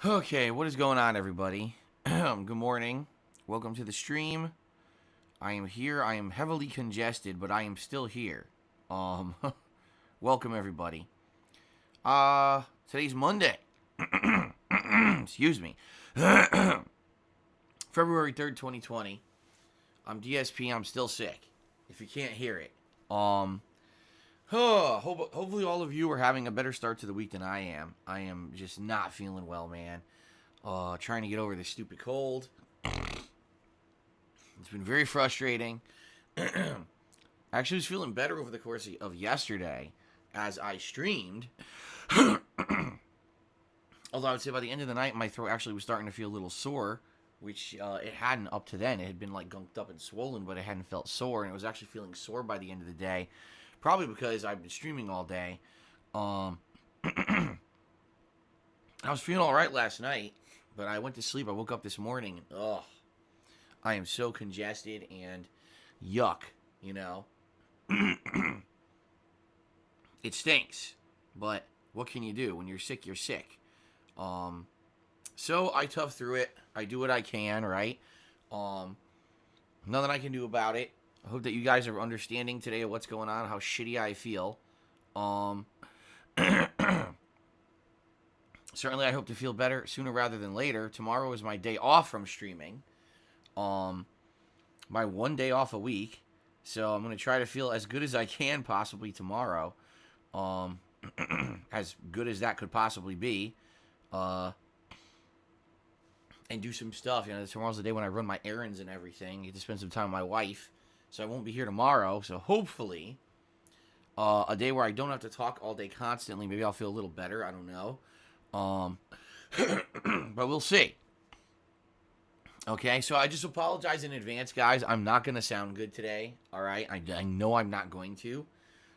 Okay, what is going on, everybody? Good morning. Welcome to the stream. I am here. I am heavily congested, but I am still here. Um, welcome everybody. Today's Monday. Excuse me. February 3rd, 2020. I'm DSP. I'm still sick. If you can't hear it. Hopefully all of you are having a better start to the week than I am. I am just not feeling well, man. Trying to get over this stupid cold. It's been very frustrating. I actually was feeling better over the course of yesterday as I streamed. Although I would say by the end of the night, my throat actually was starting to feel a little sore, which it hadn't up to then. It had been like gunked up and swollen, but it hadn't felt sore, and it was actually feeling sore by the end of the day. Probably because I've been streaming all day. I was feeling all right last night, but I went to sleep. I woke up this morning, and I am so congested and yuck, you know. It stinks, but what can you do? When you're sick, you're sick. So I tough through it. I do what I can, right? Nothing I can do about it. I hope that you guys are understanding today of what's going on, how shitty I feel. Certainly I hope to feel better sooner rather than later. Tomorrow is my day off from streaming. My one day off a week. So I'm going to try to feel as good as I can possibly tomorrow. As good as that could possibly be. And do some stuff. You know, tomorrow's the day when I run my errands and everything. Get to spend some time with my wife. So I won't be here tomorrow. So hopefully, a day where I don't have to talk all day constantly. Maybe I'll feel a little better. I don't know. But we'll see. Okay, so I just apologize in advance, guys. I'm not going to sound good today. All right, I know I'm not going to.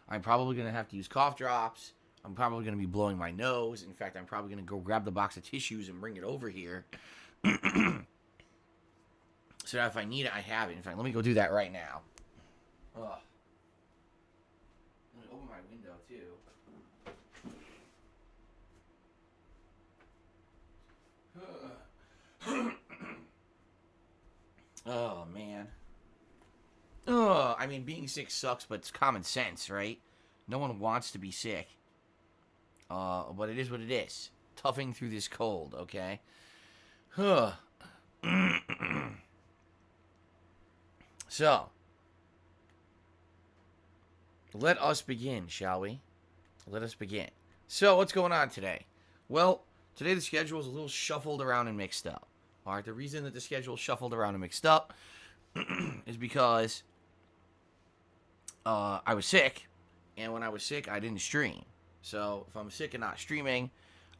I'm probably going to have to use cough drops. I'm probably going to be blowing my nose. In fact, I'm probably going to go grab the box of tissues and bring it over here. So that if I need it, I have it. In fact, let me go do that right now. Ugh. Let me open my window, too. Oh, man. I mean, being sick sucks, but it's common sense, right? No one wants to be sick. But it is what it is. Toughing through this cold, okay? So, let us begin, shall we? Let us begin. So, what's going on today? Well, today the schedule is a little shuffled around and mixed up. Alright, the reason that the schedule is shuffled around and mixed up is because I was sick, and when I was sick, I didn't stream. So, if I'm sick and not streaming,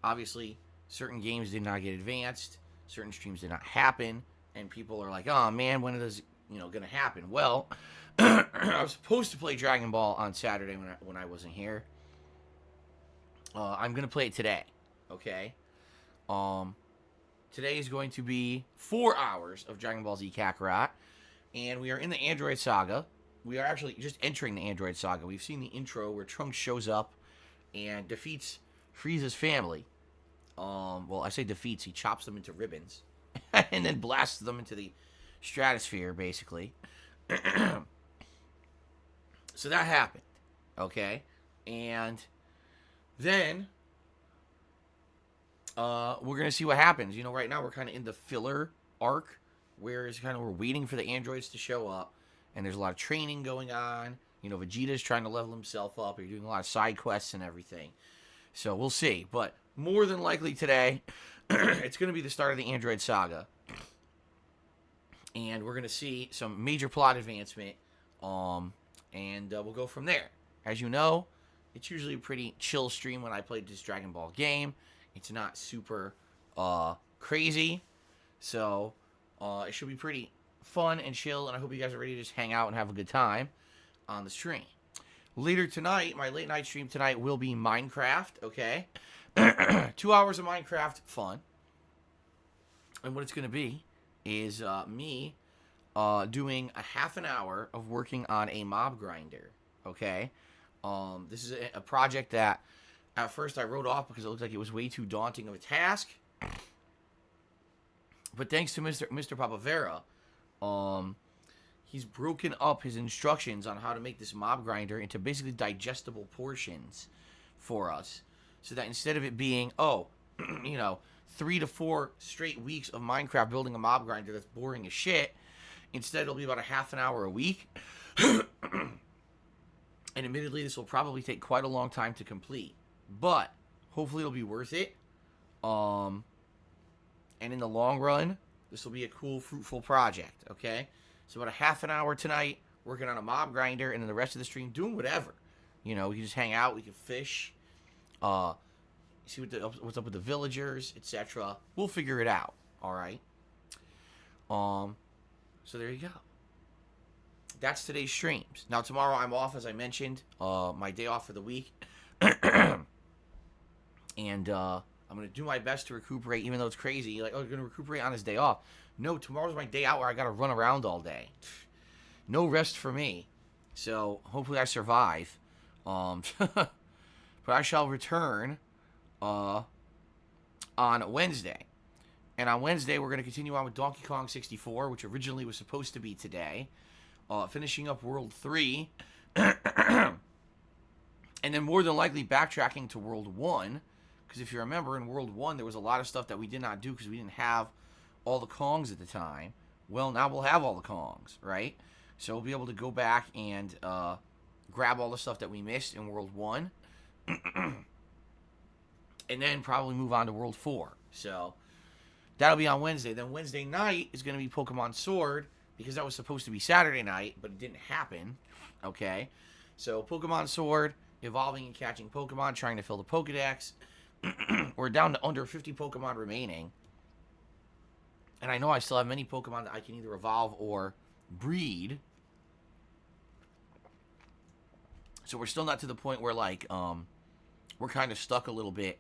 obviously, certain games did not get advanced, certain streams did not happen, and people are like, oh man, when is this, gonna happen? Well, I was supposed to play Dragon Ball on Saturday when I wasn't here. I'm gonna play it today, okay? Today is going to be 4 hours of Dragon Ball Z Kakarot, and we are in the Android Saga. We are actually just entering the Android Saga. We've seen the intro where Trunks shows up and defeats Frieza's family. Well, I say defeats. He chops them into ribbons and then blasts them into the stratosphere, basically. So that happened, okay? And then we're going to see what happens. Right now we're kind of in the filler arc, where it's kind of we're waiting for the androids to show up, and there's a lot of training going on. Vegeta's trying to level himself up. You're doing a lot of side quests and everything. So we'll see. But more than likely today, it's going to be the start of the Android Saga. And we're going to see some major plot advancement. And we'll go from there. As you know, it's usually a pretty chill stream when I play this Dragon Ball game. It's not super crazy. So it should be pretty fun and chill. And I hope you guys are ready to just hang out and have a good time on the stream. Later tonight, my late night stream tonight will be Minecraft, okay? 2 hours of Minecraft fun. And what it's going to be is me doing a half an hour of working on a mob grinder, okay? This is a project that at first I wrote off because it looked like it was way too daunting of a task. But thanks to Mr. Papavera, he's broken up his instructions on how to make this mob grinder into basically digestible portions for us. So that instead of it being, 3 to 4 straight weeks of Minecraft building a mob grinder that's boring as shit, instead it'll be about a half an hour a week. And admittedly, this will probably take quite a long time to complete. But hopefully it'll be worth it. And in the long run, this will be a cool, fruitful project, okay? So about a half an hour tonight, working on a mob grinder, and then the rest of the stream doing whatever. We can just hang out, we can fish, see what's up with the villagers, etc. We'll figure it out, all right? So there you go. That's today's streams. Now tomorrow I'm off, as I mentioned, my day off for the week, and I'm gonna do my best to recuperate, even though it's crazy. Like, you're gonna recuperate on his day off? No, tomorrow's my day out where I gotta run around all day. No rest for me. So hopefully I survive. But I shall return on Wednesday. And on Wednesday, we're going to continue on with Donkey Kong 64, which originally was supposed to be today. Finishing up World 3. And then more than likely backtracking to World 1. Because if you remember, in World 1, there was a lot of stuff that we did not do because we didn't have all the Kongs at the time. Well, now we'll have all the Kongs, right? So we'll be able to go back and grab all the stuff that we missed in World 1. And then probably move on to World 4. So that'll be on Wednesday. Then Wednesday night is going to be Pokemon Sword, because that was supposed to be Saturday night, but it didn't happen. Okay? So Pokemon Sword, evolving and catching Pokemon, trying to fill the Pokedex. We're down to under 50 Pokemon remaining. And I know I still have many Pokemon that I can either evolve or breed. So we're still not to the point where, we're kind of stuck a little bit,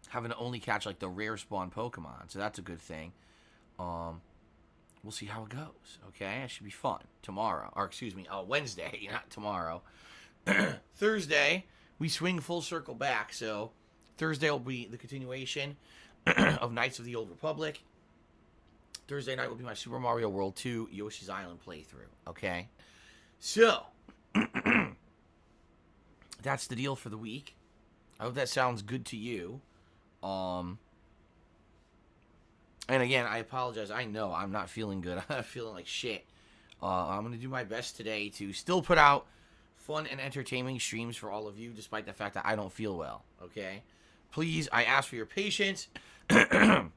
having to only catch, the rare spawn Pokemon. So that's a good thing. We'll see how it goes, okay? It should be fun tomorrow. Or, Wednesday, not tomorrow. Thursday, we swing full circle back. So Thursday will be the continuation of Knights of the Old Republic. Thursday night will be my Super Mario World 2 Yoshi's Island playthrough, okay? So that's the deal for the week. I hope that sounds good to you. And again, I apologize. I know I'm not feeling good. I'm feeling like shit. I'm going to do my best today to still put out fun and entertaining streams for all of you, despite the fact that I don't feel well, okay? Please, I ask for your patience. When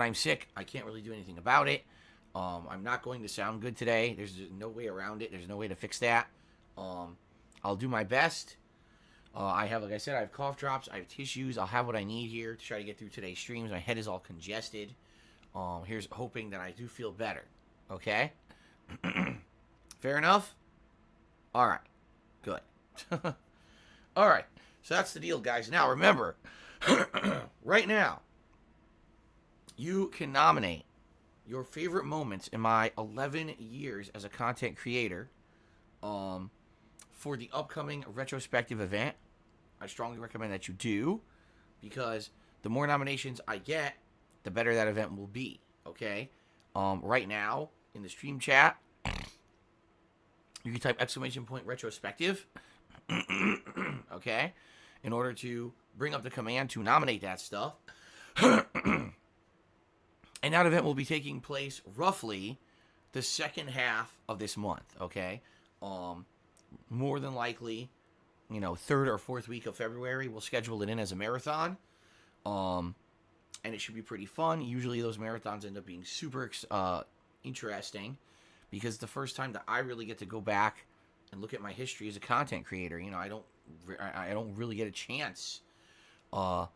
I'm sick, I can't really do anything about it. I'm not going to sound good today. There's no way around it. There's no way to fix that. I'll do my best. I have cough drops. I have tissues. I'll have what I need here to try to get through today's streams. My head is all congested. Here's hoping that I do feel better. Okay? Fair enough? All right. Good. All right. So that's the deal, guys. Now, remember, right now, you can nominate your favorite moments in my 11 years as a content creator for the upcoming retrospective event. I strongly recommend that you do, because the more nominations I get, the better that event will be, okay? Right now, in the stream chat, you can type !retrospective, okay, in order to bring up the command to nominate that stuff. And that event will be taking place roughly the second half of this month, okay? More than likely, third or fourth week of February, we'll schedule it in as a marathon. And it should be pretty fun. Usually those marathons end up being super interesting, because the first time that I really get to go back and look at my history as a content creator. I don't really get a chance to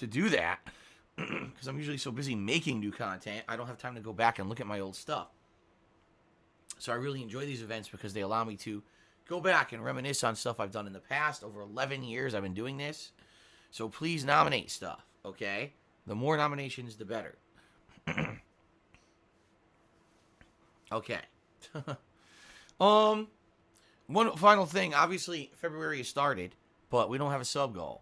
do that, because I'm usually so busy making new content, I don't have time to go back and look at my old stuff. So I really enjoy these events because they allow me to go back and reminisce on stuff I've done in the past. Over 11 years I've been doing this. So please nominate stuff, okay? The more nominations, the better. Okay. One final thing. Obviously, February has started, but we don't have a sub goal.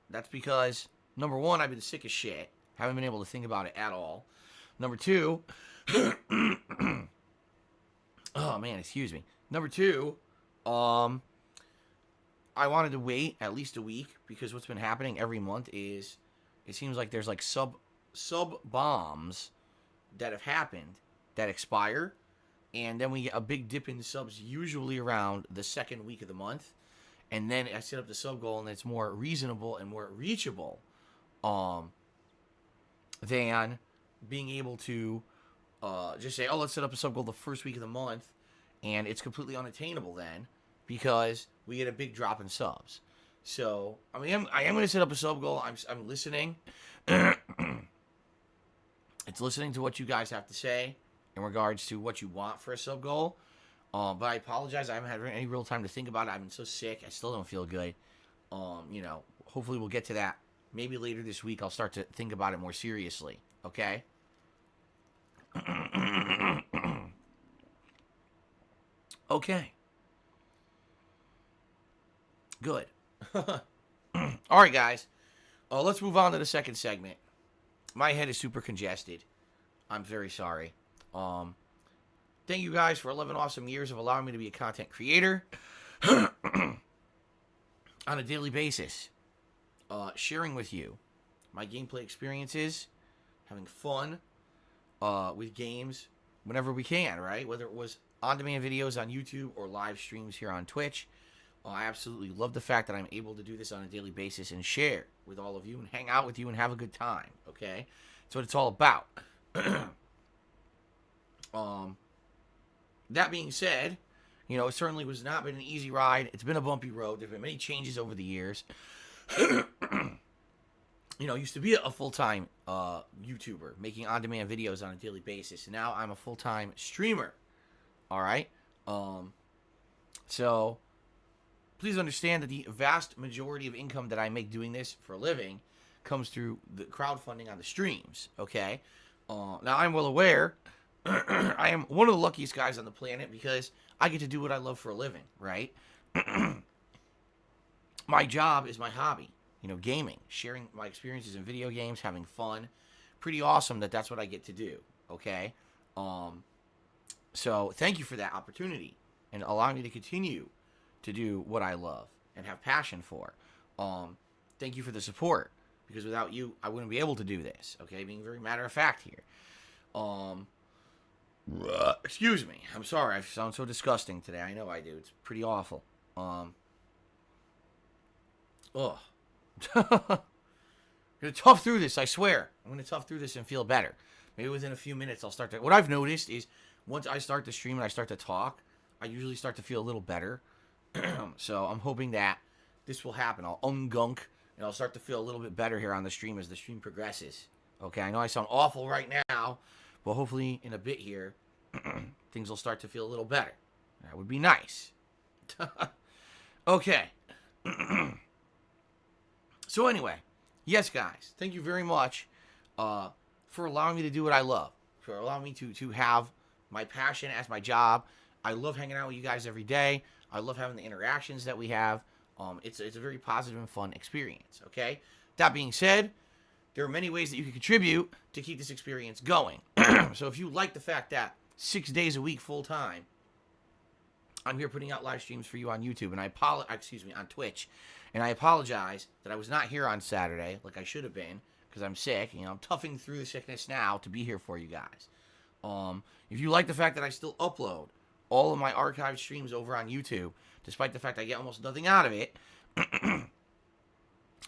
That's because Number one, I've been sick as shit. Haven't been able to think about it at all. Number two, oh man, excuse me. Number two, I wanted to wait at least a week because what's been happening every month is it seems like there's like sub bombs that have happened that expire, and then we get a big dip in subs usually around the second week of the month, and then I set up the sub goal and it's more reasonable and more reachable than being able to just say, oh, let's set up a sub goal the first week of the month, and it's completely unattainable then because we get a big drop in subs. So I am going to set up a sub goal. I'm listening. It's listening to what you guys have to say in regards to what you want for a sub goal. But I apologize. I haven't had any real time to think about it. I've been so sick. I still don't feel good. Hopefully we'll get to that. Maybe later this week I'll start to think about it more seriously. Okay? Okay. Good. All right, guys. Let's move on to the second segment. My head is super congested. I'm very sorry. Thank you guys for 11 awesome years of allowing me to be a content creator on a daily basis. Sharing with you my gameplay experiences, having fun with games whenever we can, right? Whether it was on-demand videos on YouTube or live streams here on Twitch. I absolutely love the fact that I'm able to do this on a daily basis and share with all of you and hang out with you and have a good time, okay? That's what it's all about. That being said, it certainly was not been an easy ride. It's been a bumpy road. There have been many changes over the years. Used to be a full-time YouTuber making on-demand videos on a daily basis. And now I'm a full-time streamer, all right? So please understand that the vast majority of income that I make doing this for a living comes through the crowdfunding on the streams, okay? Now, I'm well aware I am one of the luckiest guys on the planet because I get to do what I love for a living, right? My job is my hobby, gaming, sharing my experiences in video games, having fun. Pretty awesome that that's what I get to do, okay? So thank you for that opportunity and allowing me to continue to do what I love and have passion for. Thank you for the support, because without you, I wouldn't be able to do this, okay? Being very matter of fact here. Excuse me. I'm sorry. I sound so disgusting today. I know I do. It's pretty awful. I'm gonna tough through this, I swear. I'm gonna tough through this and feel better. Maybe within a few minutes I'll start to... What I've noticed is once I start to stream and I start to talk, I usually start to feel a little better. So I'm hoping that this will happen. I'll ungunk and I'll start to feel a little bit better here on the stream as the stream progresses. Okay, I know I sound awful right now, but hopefully in a bit here, things will start to feel a little better. That would be nice. Okay. So anyway, yes, guys, thank you very much for allowing me to do what I love, for allowing me to have my passion as my job. I love hanging out with you guys every day. I love having the interactions that we have. It's a very positive and fun experience, okay? That being said, there are many ways that you can contribute to keep this experience going. So if you like the fact that 6 days a week full-time, I'm here putting out live streams for you on YouTube, and on Twitch, and I apologize that I was not here on Saturday like I should have been, because I'm sick. I'm toughing through the sickness now to be here for you guys. If you like the fact that I still upload all of my archived streams over on YouTube, despite the fact I get almost nothing out of it,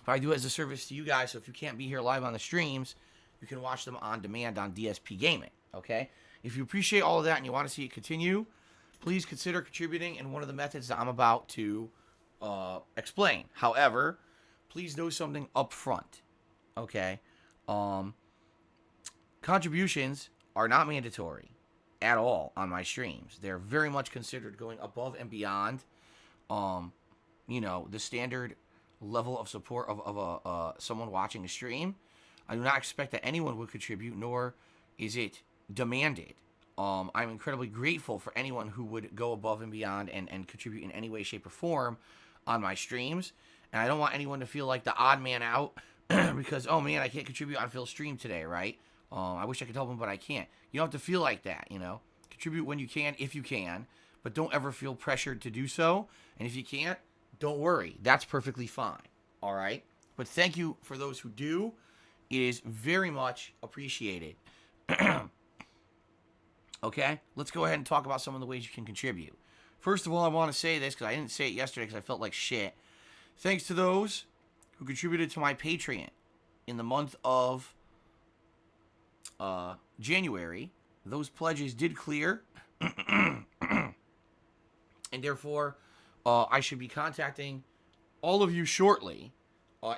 I do it as a service to you guys, so if you can't be here live on the streams, you can watch them on demand on DSPGaming, okay? If you appreciate all of that and you want to see it continue, please consider contributing in one of the methods that I'm about to explain. However, please know something up front, okay? Contributions are not mandatory at all on my streams. They're very much considered going above and beyond, the standard level of support of someone watching a stream. I do not expect that anyone would contribute, nor is it demanded. I'm incredibly grateful for anyone who would go above and beyond and contribute in any way, shape, or form on my streams. And I don't want anyone to feel like the odd man out because, oh man, I can't contribute on Phil's stream today, right? I wish I could help him, but I can't. You don't have to feel like that, you know. Contribute when you can, if you can, but don't ever feel pressured to do so. And if you can't, don't worry. That's perfectly fine, all right? But thank you for those who do. It is very much appreciated. Okay, let's go ahead and talk about some of the ways you can contribute. First of all, I want to say this because I didn't say it yesterday because I felt like shit. Thanks to those who contributed to my Patreon in the month of January. Those pledges did clear. And therefore, I should be contacting all of you shortly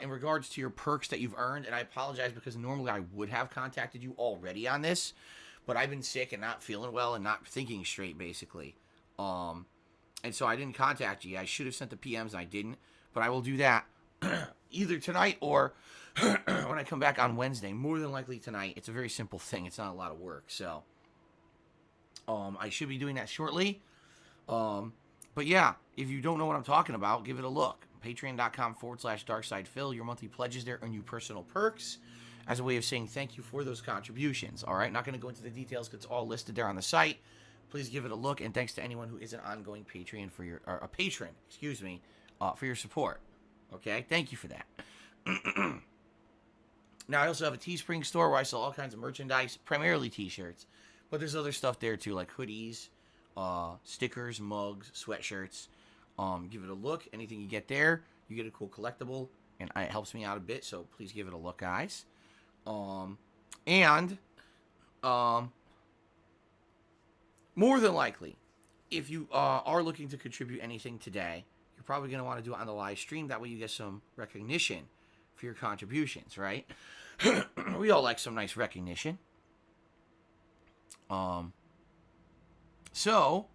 in regards to your perks that you've earned. And I apologize because normally I would have contacted you already on this. But I've been sick and not feeling well and not thinking straight, basically. And so I didn't contact you. I should have sent the PMs and I didn't. But I will do that either tonight or when I come back on Wednesday. More than likely tonight. It's a very simple thing. It's not a lot of work. So I should be doing that shortly. But yeah, if you don't know what I'm talking about, give it a look. Patreon.com/DarksidePhil. Your monthly pledges there earn you personal perks as a way of saying thank you for those contributions. All right, not going to go into the details because it's all listed there on the site. Please give it a look, and thanks to anyone who is an ongoing Patreon for your, or a patron, excuse me, for your support. Okay, thank you for that. Now, I also have a Teespring store where I sell all kinds of merchandise, primarily T-shirts, but there's other stuff there too, like hoodies, stickers, mugs, sweatshirts. Give it a look. Anything you get there, you get a cool collectible, and it helps me out a bit. So please give it a look, guys. More than likely, if you are looking to contribute anything today, you're probably going to want to do it on the live stream. That way you get some recognition for your contributions, right? We all like some nice recognition. So,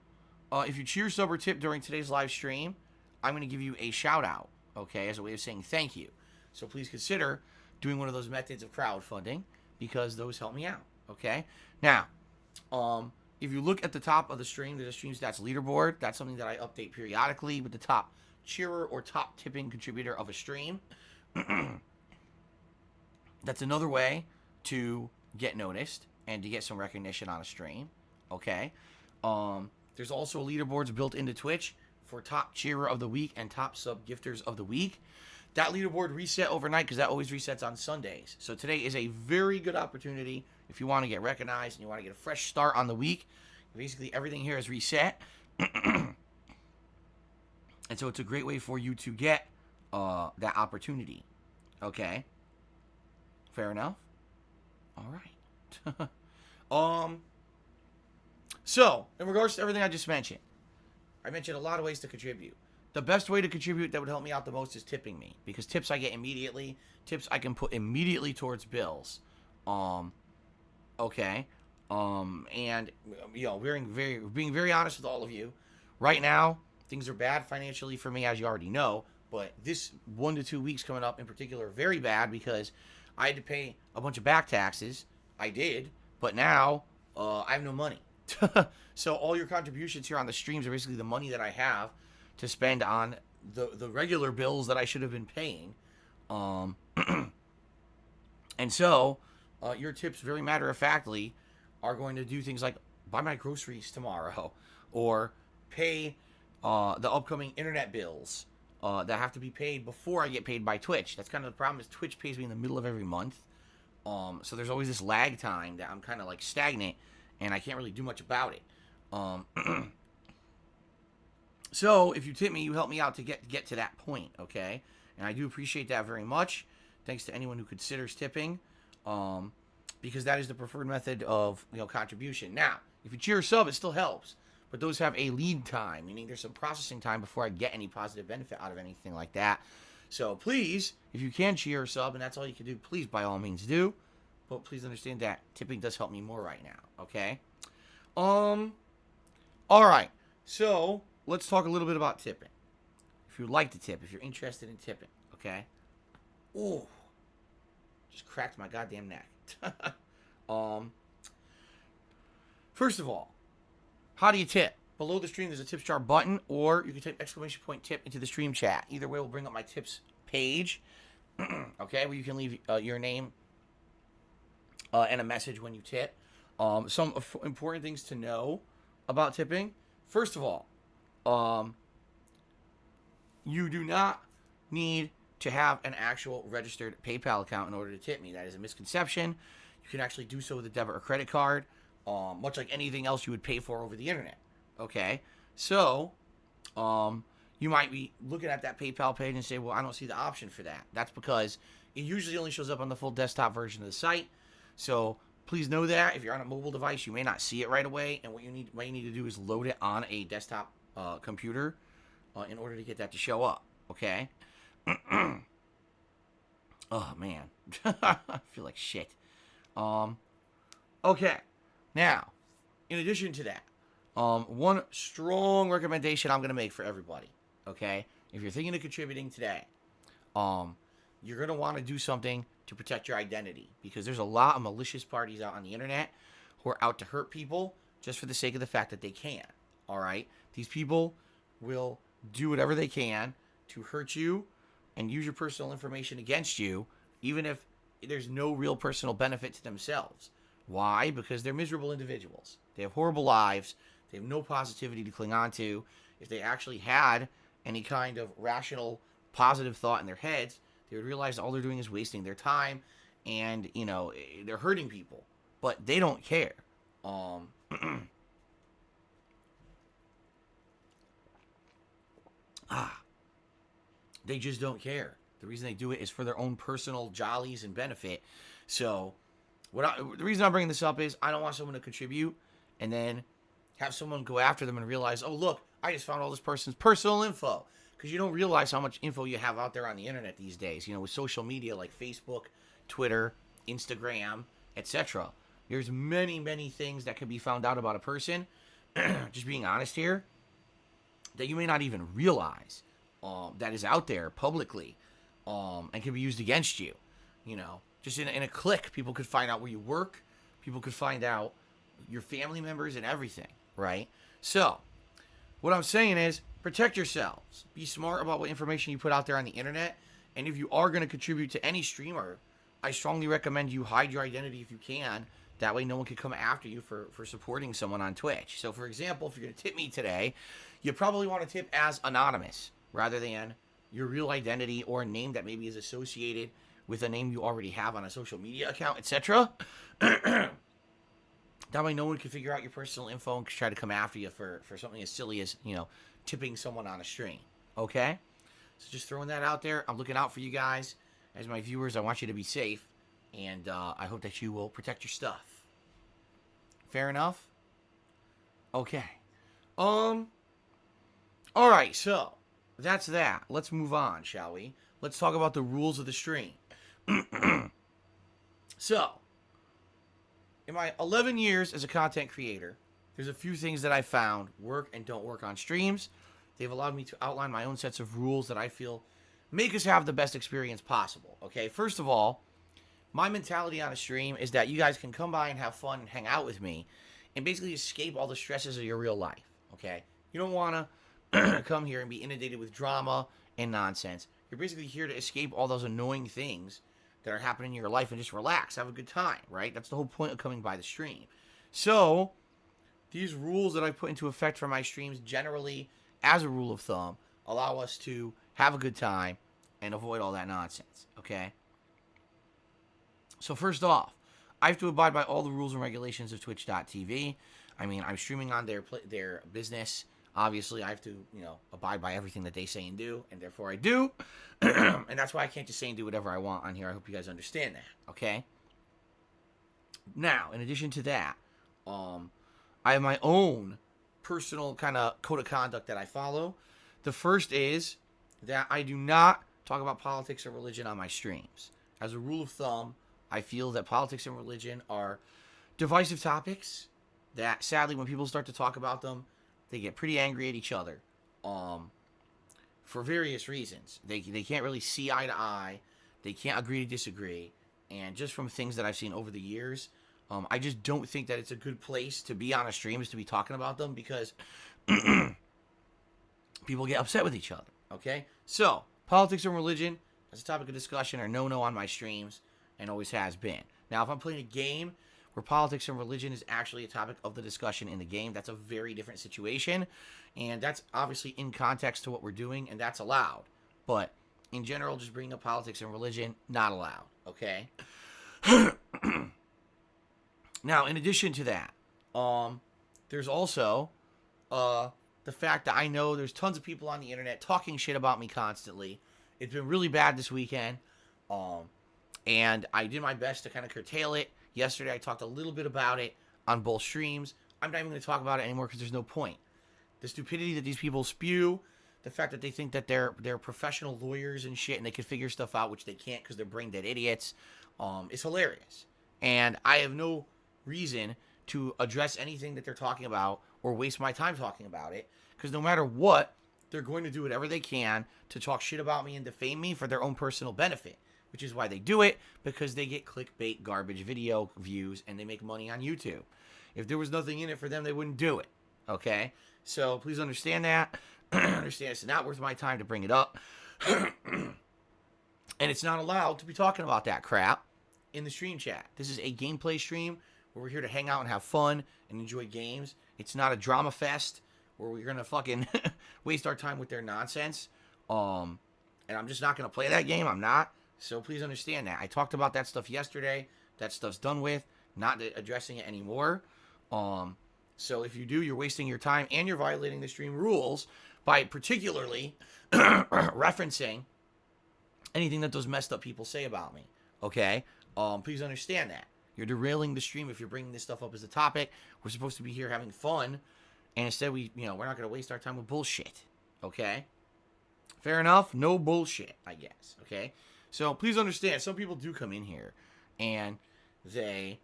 if you cheer, sub, or tip during today's live stream, I'm going to give you a shout out, okay, as a way of saying thank you. So please consider doing one of those methods of crowdfunding because those help me out, okay? Now, if you look at the top of the stream, there's a stream stats leaderboard. That's something that I update periodically with the top cheerer or top tipping contributor of a stream. That's another way to get noticed and to get some recognition on a stream, okay? There's also leaderboards built into Twitch for top cheerer of the week and top sub gifters of the week. That leaderboard reset overnight because that always resets on Sundays. So today is a very good opportunity if you want to get recognized and you want to get a fresh start on the week. Basically, everything here is reset. And so it's a great way for you to get that opportunity. Okay? Fair enough? All right. So, in regards to everything I just mentioned, I mentioned a lot of ways to contribute. The best way to contribute that would help me out the most is tipping me. Because tips I get immediately. Tips I can put immediately towards bills. Okay. And, you know, being very honest with all of you. Right now, things are bad financially for me, as you already know. But this 1 to 2 weeks coming up in particular are very bad because I had to pay a bunch of back taxes. I did. But now, I have no money. So all your contributions here on the streams are basically the money that I have to spend on the regular bills that I should have been paying. And so your tips very matter-of-factly are going to do things like buy my groceries tomorrow or pay the upcoming internet bills that have to be paid before I get paid by Twitch. That's kind of the problem is Twitch pays me in the middle of every month. So there's always this lag time that I'm kind of like stagnant and I can't really do much about it. So if you tip me, you help me out to get to that point, okay? And I do appreciate that very much. Thanks to anyone who considers tipping, because that is the preferred method of contribution. Now, if you cheer or sub, it still helps, but those have a lead time, meaning there's some processing time before I get any positive benefit out of anything like that. So please, if you can cheer or sub, and that's all you can do, please by all means do. But please understand that tipping does help me more right now, okay? All right. So let's talk a little bit about tipping. If you'd like to tip, if you're interested in tipping, okay? Ooh, just cracked my goddamn neck. First of all, how do you tip? Below the stream, there's a tips jar button, or you can type !tip into the stream chat. Either way will bring up my tips page. Okay, where you can leave your name and a message when you tip. Some important things to know about tipping. First of all, um, you do not need to have an actual registered PayPal account in order to tip me. That is a misconception. You can actually do so with a debit or credit card, much like anything else you would pay for over the internet. Okay, so you might be looking at that PayPal page and say, well, I don't see the option for that. That's because it usually only shows up on the full desktop version of the site. So please know that if you're on a mobile device, you may not see it right away. And what you need to do is load it on a desktop computer in order to get that to show up. Okay. Oh man, I feel like shit. Okay. Now, in addition to that, one strong recommendation I'm gonna make for everybody. Okay, if you're thinking of contributing today, you're gonna want to do something to protect your identity because there's a lot of malicious parties out on the internet who are out to hurt people just for the sake of the fact that they can. All right, these people will do whatever they can to hurt you and use your personal information against you, even if there's no real personal benefit to themselves. Why? Because they're miserable individuals. They have horrible lives. They have no positivity to cling on to. If they actually had any kind of rational, positive thought in their heads, they would realize all they're doing is wasting their time and, they're hurting people. But they don't care. They just don't care. The reason they do it is for their own personal jollies and benefit. So, the reason I'm bringing this up is I don't want someone to contribute and then have someone go after them and realize, oh, look, I just found all this person's personal info. Because you don't realize how much info you have out there on the internet these days. With social media like Facebook, Twitter, Instagram, etc. There's many, many things that can be found out about a person, just being honest here, that you may not even realize that is out there publicly and can be used against you. Just in a click, people could find out where you work. People could find out your family members and everything, right? So, what I'm saying is, protect yourselves. Be smart about what information you put out there on the internet. And if you are going to contribute to any streamer, I strongly recommend you hide your identity if you can. That way no one can come after you for supporting someone on Twitch. So, for example, if you're going to tip me today, you probably want to tip as anonymous rather than your real identity or a name that maybe is associated with a name you already have on a social media account, etc. That way no one can figure out your personal info and try to come after you for something as silly as, tipping someone on a stream. Okay? So just throwing that out there. I'm looking out for you guys. As my viewers, I want you to be safe. And I hope that you will protect your stuff. Fair enough? Okay. Alright, so that's that. Let's move on, shall we? Let's talk about the rules of the stream. So, in my 11 years as a content creator, there's a few things that I found work and don't work on streams. They've allowed me to outline my own sets of rules that I feel make us have the best experience possible. Okay, first of all, my mentality on a stream is that you guys can come by and have fun and hang out with me and basically escape all the stresses of your real life. Okay, you don't want to come here and be inundated with drama and nonsense. You're basically here to escape all those annoying things that are happening in your life and just relax, have a good time, right? That's the whole point of coming by the stream. So, these rules that I put into effect for my streams generally, as a rule of thumb, allow us to have a good time and avoid all that nonsense, okay? So first off, I have to abide by all the rules and regulations of Twitch.tv. I mean, I'm streaming on their business. Obviously, I have to, abide by everything that they say and do, and therefore I do. And that's why I can't just say and do whatever I want on here. I hope you guys understand that, okay? Now, in addition to that, I have my own personal kind of code of conduct that I follow. The first is that I do not talk about politics or religion on my streams. As a rule of thumb, I feel that politics and religion are divisive topics that, sadly, when people start to talk about them, they get pretty angry at each other for various reasons. They can't really see eye to eye. They can't agree to disagree. And just from things that I've seen over the years, I just don't think that it's a good place to be on a stream is to be talking about them because people get upset with each other, okay? So, politics and religion, as a topic of discussion or no on my streams, and always has been. Now, if I'm playing a game where politics and religion is actually a topic of the discussion in the game, that's a very different situation, and that's obviously in context to what we're doing, and that's allowed. But in general, just bringing up politics and religion, not allowed, okay? Now, in addition to that, there's also the fact that I know there's tons of people on the internet talking shit about me constantly. It's been really bad this weekend, and I did my best to kind of curtail it. Yesterday, I talked a little bit about it on both streams. I'm not even going to talk about it anymore because there's no point. The stupidity that these people spew, the fact that they think that they're professional lawyers and shit and they can figure stuff out, which they can't because they're brain dead idiots, is hilarious. And I have no reason to address anything that they're talking about or waste my time talking about it, because no matter what, they're going to do whatever they can to talk shit about me and defame me for their own personal benefit, which is why they do it, because they get clickbait garbage video views and they make money on YouTube. If there was nothing in it for them, they wouldn't do it, okay? So please understand that. Understand it's not worth my time to bring it up. And it's not allowed to be talking about that crap in the stream chat. This is a gameplay stream where we're here to hang out and have fun and enjoy games. It's not a drama fest where we're going to fucking waste our time with their nonsense. And I'm just not going to play that game. I'm not. So please understand that. I talked about that stuff yesterday. That stuff's done with. Not addressing it anymore. So if you do, you're wasting your time and you're violating the stream rules by particularly referencing anything that those messed up people say about me. Okay? Please understand that. You're derailing the stream if you're bringing this stuff up as a topic. We're supposed to be here having fun, and instead we're not going to waste our time with bullshit. Okay? Fair enough? No bullshit, I guess. Okay? So please understand, some people do come in here, and they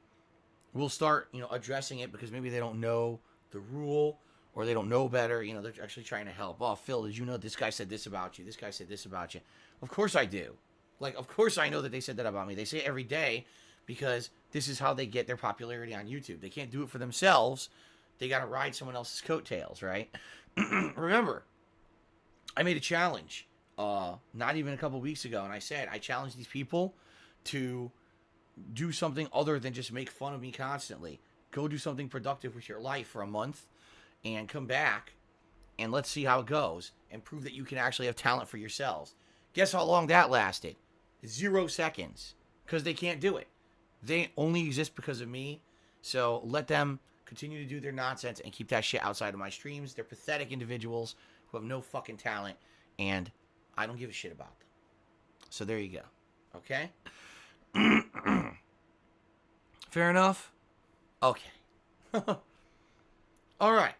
will start, addressing it because maybe they don't know the rule, or they don't know better. They're actually trying to help. Oh, Phil, did you know this guy said this about you? This guy said this about you. Of course I do. Of course I know that they said that about me. They say it every day because this is how they get their popularity on YouTube. They can't do it for themselves. They got to ride someone else's coattails, right? Remember, I made a challenge not even a couple weeks ago, and I said I challenged these people to do something other than just make fun of me constantly. Go do something productive with your life for a month and come back and let's see how it goes and prove that you can actually have talent for yourselves. Guess how long that lasted? 0 seconds. Because they can't do it. They only exist because of me. So let them continue to do their nonsense and keep that shit outside of my streams. They're pathetic individuals who have no fucking talent, and I don't give a shit about them. So there you go. Okay? Fair enough? Okay. All right.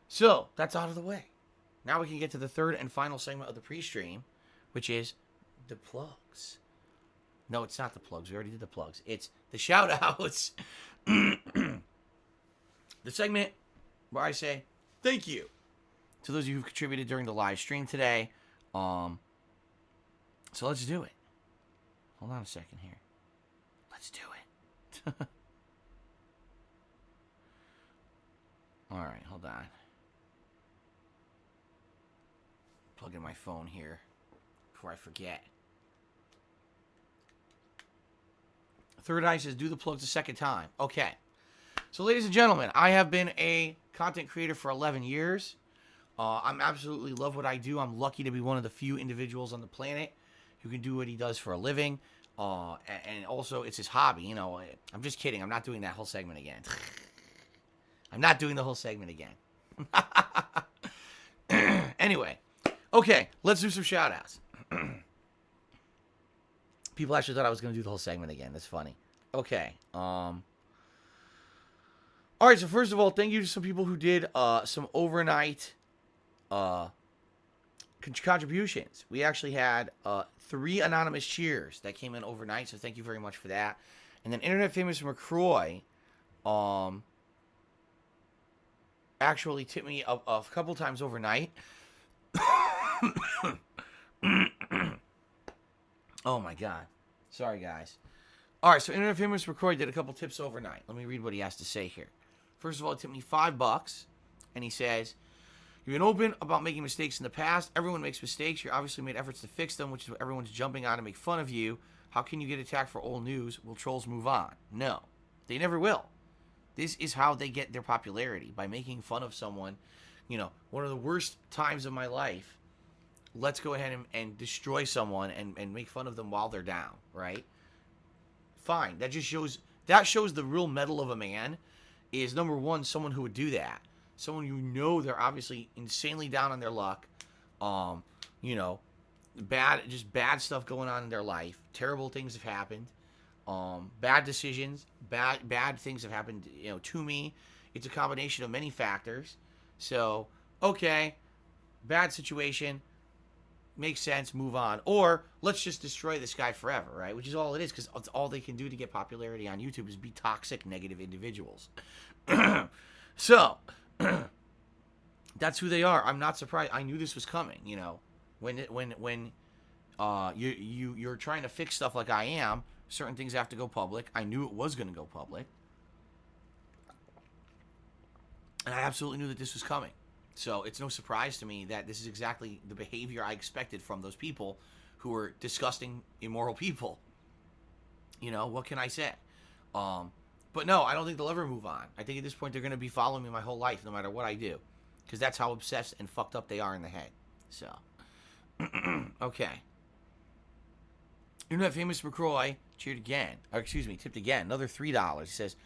So that's out of the way. Now we can get to the third and final segment of the pre-stream, which is the plugs. No, it's not the plugs. We already did the plugs. It's the shout-outs. The segment where I say thank you to those of you who've contributed during the live stream today. So let's do it. Hold on a second here. Let's do it. All right, hold on. Plug in my phone here before I forget. Third Eye says, do the plugs a second time. Okay. So, ladies and gentlemen, I have been a content creator for 11 years. I'm absolutely love what I do. I'm lucky to be one of the few individuals on the planet who can do what he does for a living. And also, it's his hobby. I'm just kidding. I'm not doing that whole segment again. I'm not doing the whole segment again. Anyway. Okay, let's do some shout-outs. People actually thought I was going to do the whole segment again. That's funny. Okay. All right, so first of all, thank you to some people who did some overnight contributions. We actually had 3 anonymous cheers that came in overnight, so thank you very much for that. And then Internet Famous McCroy actually tipped me a couple times overnight. Oh my god. Sorry, guys. Alright, so Internet Famous McCroy did a couple tips overnight. Let me read what he has to say here. First of all, it tipped me $5, and he says, You've been open about making mistakes in the past. Everyone makes mistakes. You obviously made efforts to fix them, which is what everyone's jumping on to make fun of you. How can you get attacked for old news? Will trolls move on? No, they never will. This is how they get their popularity, by making fun of someone. One of the worst times of my life. Let's go ahead and destroy someone and make fun of them while they're down, right? Fine. That shows the real mettle of a man is, number one, someone who would do that. Someone they're obviously insanely down on their luck. Bad stuff going on in their life. Terrible things have happened. Bad decisions. Bad things have happened, to me. It's a combination of many factors. So, okay, bad situation. Makes sense, move on. Or let's just destroy this guy forever, right? Which is all it is, because it's all they can do to get popularity on YouTube is be toxic, negative individuals. So, that's who they are. I'm not surprised. I knew this was coming, When you're trying to fix stuff like I am, certain things have to go public. I knew it was going to go public. And I absolutely knew that this was coming. So it's no surprise to me that this is exactly the behavior I expected from those people who are disgusting, immoral people. What can I say? But no, I don't think they'll ever move on. I think at this point they're going to be following me my whole life, no matter what I do. Because that's how obsessed and fucked up they are in the head. So, okay. Internet famous McCroy cheered again. Tipped again. Another $3. He says,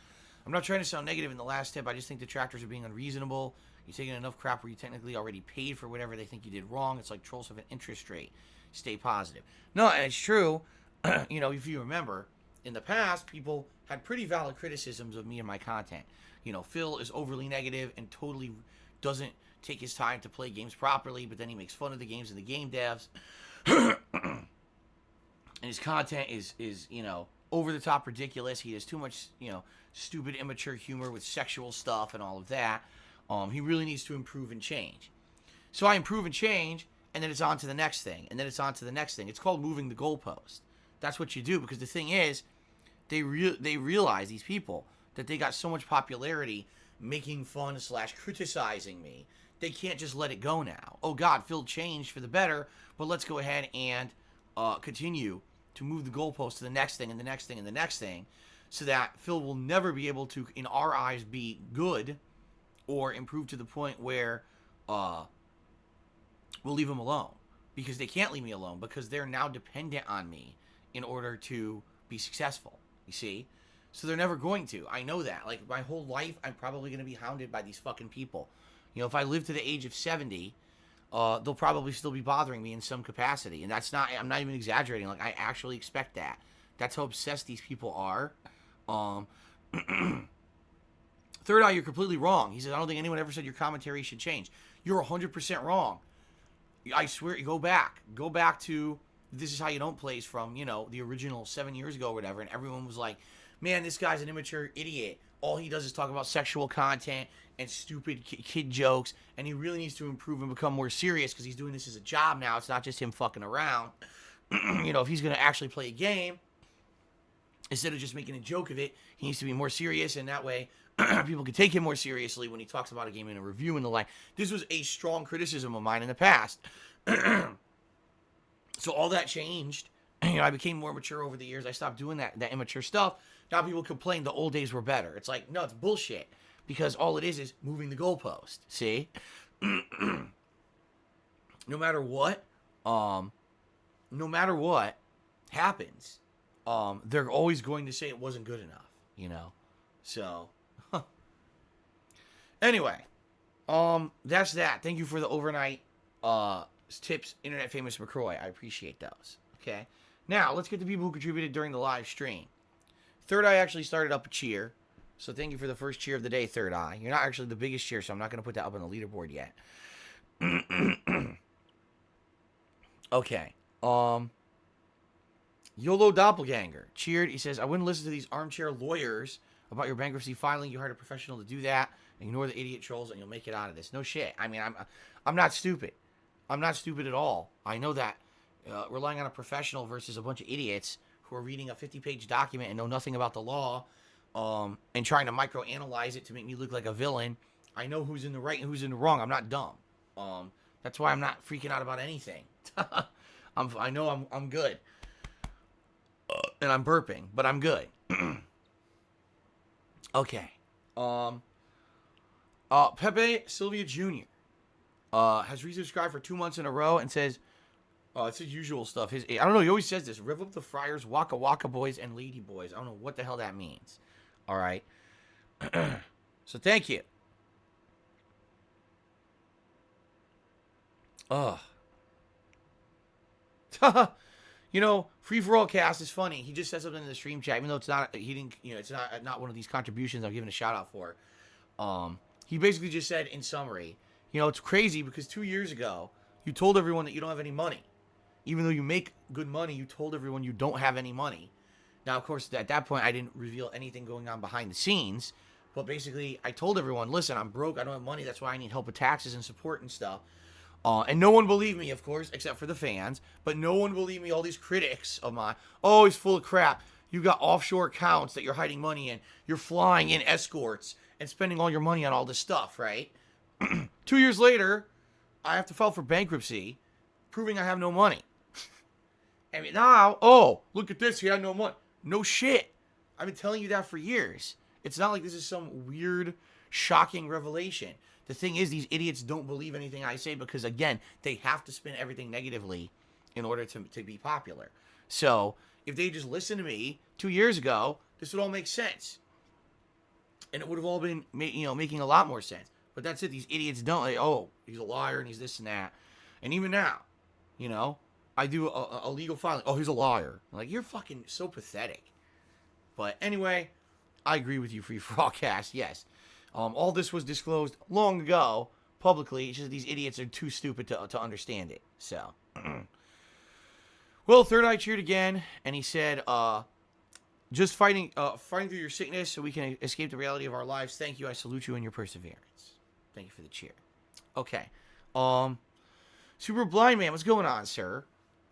I'm not trying to sound negative in the last tip. I just think detractors are being unreasonable. You're taking enough crap where you technically already paid for whatever they think you did wrong. It's like trolls have an interest rate. Stay positive. No, and it's true. If you remember, in the past, people had pretty valid criticisms of me and my content. Phil is overly negative and totally doesn't take his time to play games properly, but then he makes fun of the games and the game devs. And his content is over the top ridiculous. He has too much, stupid, immature humor with sexual stuff and all of that. He really needs to improve and change. So I improve and change, and then it's on to the next thing, and then it's on to the next thing. It's called moving the goalpost. That's what you do, because the thing is, they realize, these people, that they got so much popularity making fun / criticizing me. They can't just let it go now. Oh God, Phil changed for the better, but let's go ahead and continue to move the goalpost to the next thing and the next thing and the next thing, so that Phil will never be able to, in our eyes, be good or improve to the point where we'll leave him alone. Because they can't leave me alone, because they're now dependent on me in order to be successful, you see? So they're never going to. I know that. Like, my whole life, I'm probably going to be hounded by these fucking people. If I live to the age of 70, they'll probably still be bothering me in some capacity. And I'm not even exaggerating. Like, I actually expect that. That's how obsessed these people are. Third Eye, you're completely wrong. He says, I don't think anyone ever said your commentary should change. You're 100% wrong. I swear, go back. Go back to This Is How You Don't Plays from, the original 7 years ago or whatever. And everyone was like, man, this guy's an immature idiot. All he does is talk about sexual content and stupid kid jokes. And he really needs to improve and become more serious, because he's doing this as a job now. It's not just him fucking around. If he's going to actually play a game, instead of just making a joke of it, he needs to be more serious. And that way, people can take him more seriously when he talks about a game in a review and the like. This was a strong criticism of mine in the past. So all that changed. I became more mature over the years. I stopped doing that immature stuff. Now people complain the old days were better. It's like, no, it's bullshit. Because all it is moving the goalpost. See? No matter what happens, they're always going to say it wasn't good enough, So, anyway, that's that. Thank you for the overnight tips, Internet Famous McCroy. I appreciate those. Okay? Now, let's get the people who contributed during the live stream. Third Eye actually started up a cheer. So thank you for the first cheer of the day, Third Eye. You're not actually the biggest cheer, so I'm not going to put that up on the leaderboard yet. Okay. YOLO Doppelganger cheered. He says, I wouldn't listen to these armchair lawyers about your bankruptcy filing. You hired a professional to do that. Ignore the idiot trolls and you'll make it out of this. No shit. I mean, I'm not stupid. I'm not stupid at all. I know that relying on a professional versus a bunch of idiots who are reading a 50-page document and know nothing about the law and trying to microanalyze it to make me look like a villain. I know who's in the right and who's in the wrong. I'm not dumb. That's why I'm not freaking out about anything. I know I'm good. And I'm burping, but I'm good. Okay. Pepe Sylvia Jr. Has resubscribed for 2 months in a row and says, it's his usual stuff. I don't know, he always says this. Rev up the Friars, Waka Waka Boys, and Lady Boys. I don't know what the hell that means. All right. So thank you. You know, Free For All Cast is funny. He just said something in the stream chat, even though it's not, he didn't, you know, it's not one of these contributions I'm giving a shout out for. He basically just said, in summary, you know, it's crazy because 2 years ago, you told everyone that you don't have any money. Even though you make good money, you told everyone you don't have any money. Now, of course, at that point, I didn't reveal anything going on behind the scenes. But basically, I told everyone, listen, I'm broke. I don't have money. That's why I need help with taxes and support and stuff. And no one believed me, of course, except for the fans. But no one believed me. All these critics of mine, oh, he's full of crap. You got offshore accounts that you're hiding money in. You're flying in escorts and spending all your money on all this stuff, right? 2 years later, I have to file for bankruptcy, proving I have no money. I mean, now, oh, look at this. He had no money. No shit. I've been telling you that for years. It's not like this is some weird, shocking revelation. The thing is, these idiots don't believe anything I say because, again, they have to spin everything negatively in order to be popular. So, if they just listened to me 2 years ago, this would all make sense. And it would have all been, making a lot more sense. But that's it. These idiots don't. Like, oh, he's a liar and he's this and that. And even now, I do a legal filing. Oh, he's a liar. I'm like, you're fucking so pathetic. But anyway, I agree with you, Free For All Cast. Yes. All this was disclosed long ago publicly. It's just these idiots are too stupid to understand it. So, well, Third Eye cheered again, and he said, just fighting through your sickness so we can escape the reality of our lives. Thank you. I salute you in your perseverance. Thank you for the cheer. Okay. Super Blind Man, what's going on, sir?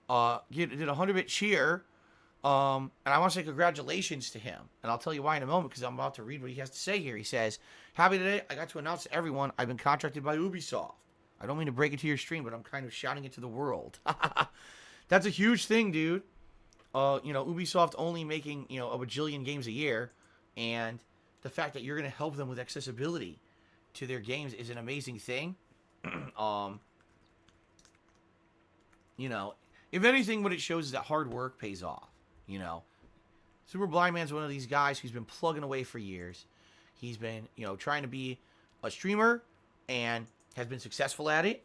Did a 100-bit cheer. And I want to say congratulations to him. And I'll tell you why in a moment because I'm about to read what he has to say here. He says, happy today. I got to announce to everyone I've been contracted by Ubisoft. I don't mean to break it to your stream, but I'm kind of shouting it to the world. That's a huge thing, dude. Ubisoft only making, a bajillion games a year. And the fact that you're going to help them with accessibility to their games is an amazing thing. If anything, what it shows is that hard work pays off. Super Blind Man's one of these guys who's been plugging away for years. He's been, trying to be a streamer and has been successful at it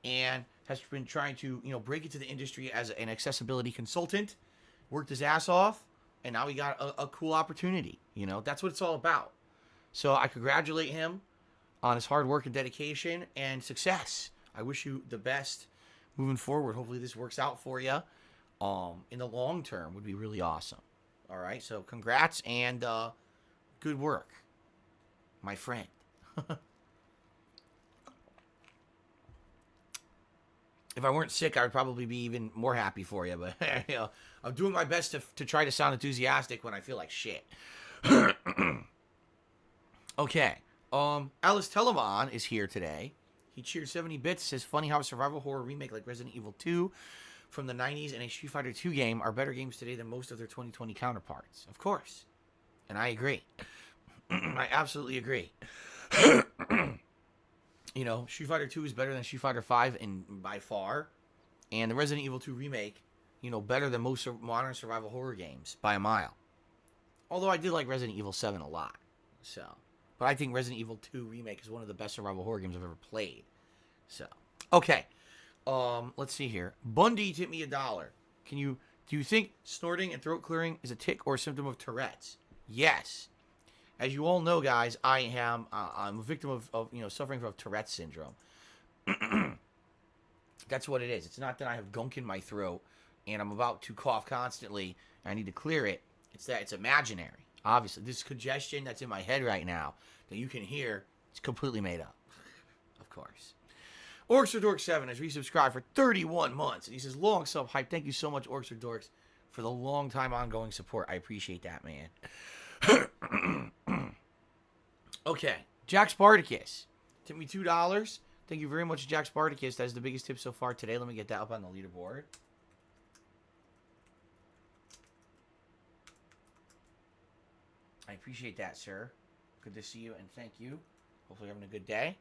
and has been trying to, break into the industry as an accessibility consultant, worked his ass off, and now he got a cool opportunity. That's what it's all about. So I congratulate him on his hard work and dedication and success. I wish you the best moving forward. Hopefully this works out for you. In the long term would be really awesome. All right, so congrats and good work, my friend. If I weren't sick, I would probably be even more happy for you. But I'm doing my best to try to sound enthusiastic when I feel like shit. Okay, Alice Telemann is here today. He cheered 70 bits. Says, funny how a survival horror remake like Resident Evil 2 from the 90s and a Street Fighter 2 game are better games today than most of their 2020 counterparts. Of course. And I agree. I absolutely agree. Street Fighter 2 is better than Street Fighter 5 by far. And the Resident Evil 2 remake, better than most modern survival horror games by a mile. Although I did like Resident Evil 7 a lot. But I think Resident Evil 2 remake is one of the best survival horror games I've ever played. Okay. Let's see here. Bundy tipped me $1. Do you think snorting and throat clearing is a tic or a symptom of Tourette's? Yes. As you all know, guys, I'm a victim of suffering from Tourette's syndrome. That's what it is. It's not that I have gunk in my throat and I'm about to cough constantly and I need to clear it. It's that it's imaginary. Obviously, this congestion that's in my head right now that you can hear, it's completely made up. Of course. Orcs7 has resubscribed for 31 months. And he says, long sub hype. Thank you so much, Orcs for the long time ongoing support. I appreciate that, man. Okay. Jack Spartacus. Tipped me $2. Thank you very much, Jack Spartacus. That is the biggest tip so far today. Let me get that up on the leaderboard. I appreciate that, sir. Good to see you, and thank you. Hopefully you're having a good day.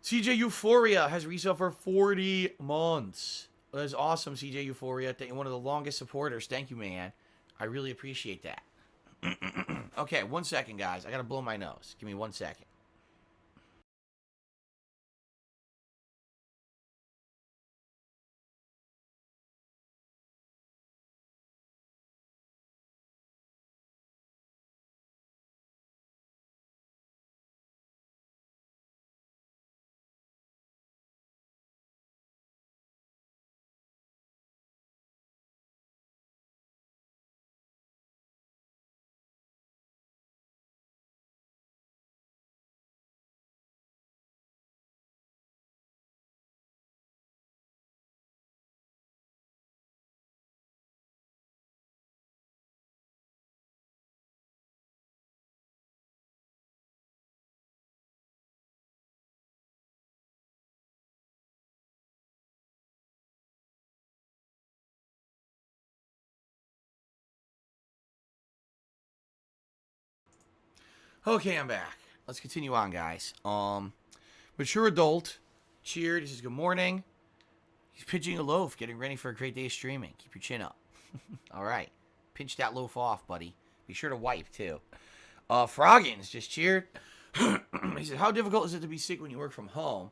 CJ Euphoria has resale for 40 months. That is awesome, CJ Euphoria. One of the longest supporters. Thank you, man. I really appreciate that. Okay, 1 second, guys. I got to blow my nose. Give me 1 second. Okay, I'm back. Let's continue on, guys. Mature adult. Cheer. This is good morning. He's pinching a loaf, getting ready for a great day of streaming. Keep your chin up. All right. Pinch that loaf off, buddy. Be sure to wipe, too. Froggins just cheered. He said, how difficult is it to be sick when you work from home?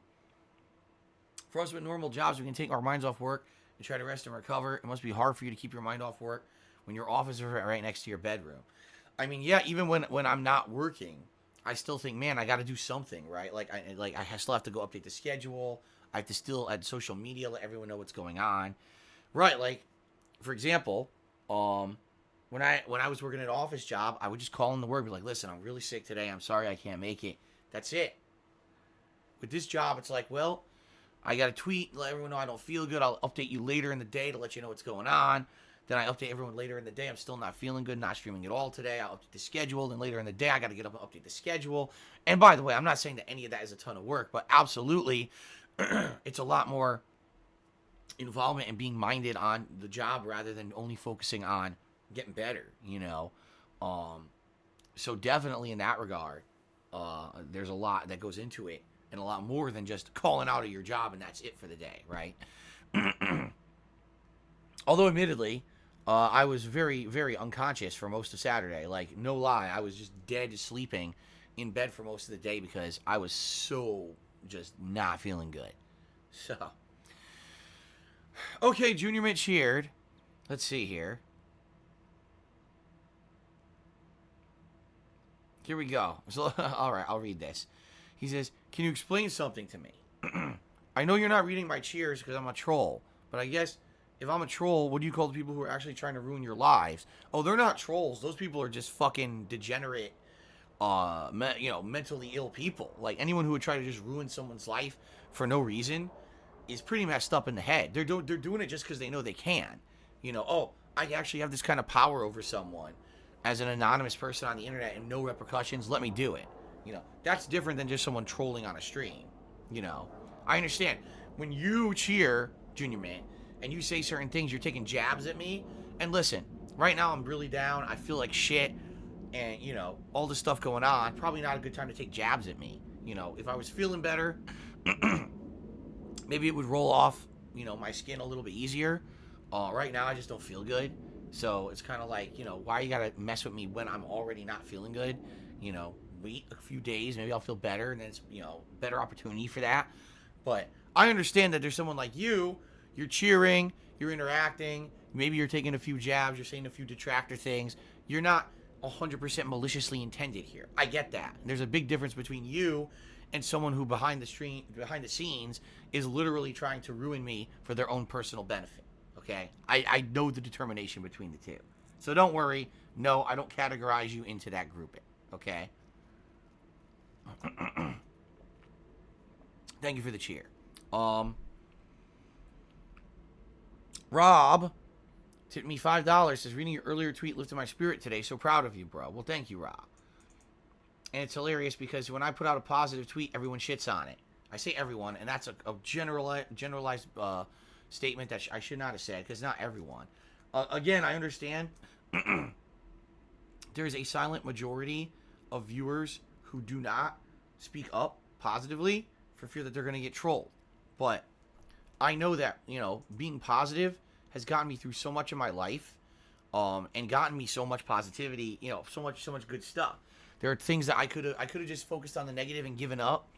For us with normal jobs, we can take our minds off work and try to rest and recover. It must be hard for you to keep your mind off work when your office is right next to your bedroom. I mean, yeah, even when I'm not working, I still think, man, I got to do something, right? I still have to go update the schedule. I have to still add social media, let everyone know what's going on, right? Like, for example, when I was working at an office job, I would just call in the work, be like, listen, I'm really sick today. I'm sorry I can't make it. That's it. With this job, it's like, well, I got to tweet, let everyone know I don't feel good. I'll update you later in the day to let you know what's going on. Then I update everyone later in the day. I'm still not feeling good, not streaming at all today. I'll update the schedule. Then later in the day, I got to get up and update the schedule. And by the way, I'm not saying that any of that is a ton of work, but absolutely, it's a lot more involvement and being minded on the job rather than only focusing on getting better, you know. So definitely in that regard, there's a lot that goes into it, and a lot more than just calling out of your job and that's it for the day, right? Although admittedly, I was very, very unconscious for most of Saturday. Like, no lie, I was just dead sleeping in bed for most of the day because I was so just not feeling good. So, okay, Junior Mint cheered. Let's see here. Here we go. So, all right, I'll read this. He says, can you explain something to me? I know you're not reading my cheers because I'm a troll, but I guess if I'm a troll, what do you call the people who are actually trying to ruin your lives? Oh, they're not trolls. Those people are just fucking degenerate, mentally ill people. Like, anyone who would try to just ruin someone's life for no reason is pretty messed up in the head. They're doing it just because they know they can. You know, oh, I actually have this kind of power over someone as an anonymous person on the internet and no repercussions. Let me do it. You know, that's different than just someone trolling on a stream. You know, I understand. When you cheer, Junior Man, and you say certain things, you're taking jabs at me. And listen, right now I'm really down. I feel like shit. And, you know, all this stuff going on. Probably not a good time to take jabs at me. You know, if I was feeling better, maybe it would roll off, you know, my skin a little bit easier. Right now I just don't feel good. So it's kind of like, you know, why you gotta mess with me when I'm already not feeling good? You know, wait a few days, maybe I'll feel better, and then it's, you know, better opportunity for that. But I understand that there's someone like you. You're cheering, you're interacting, maybe you're taking a few jabs, you're saying a few detractor things. You're not 100% maliciously intended here. I get that. There's a big difference between you and someone who behind the scenes is literally trying to ruin me for their own personal benefit. Okay? I know the determination between the two. So don't worry. No, I don't categorize you into that grouping. Okay? Thank you for the cheer. Rob tipped me $5. Says, reading your earlier tweet lifted my spirit today. So proud of you, bro. Well, thank you, Rob. And it's hilarious because when I put out a positive tweet, everyone shits on it. I say everyone, and that's a generalized statement that I should not have said, because not everyone. Again, I understand there's a silent majority of viewers who do not speak up positively for fear that they're going to get trolled. But I know that, being positive has gotten me through so much of my life, and gotten me so much positivity, so much good stuff. There are things that I could have just focused on the negative and given up,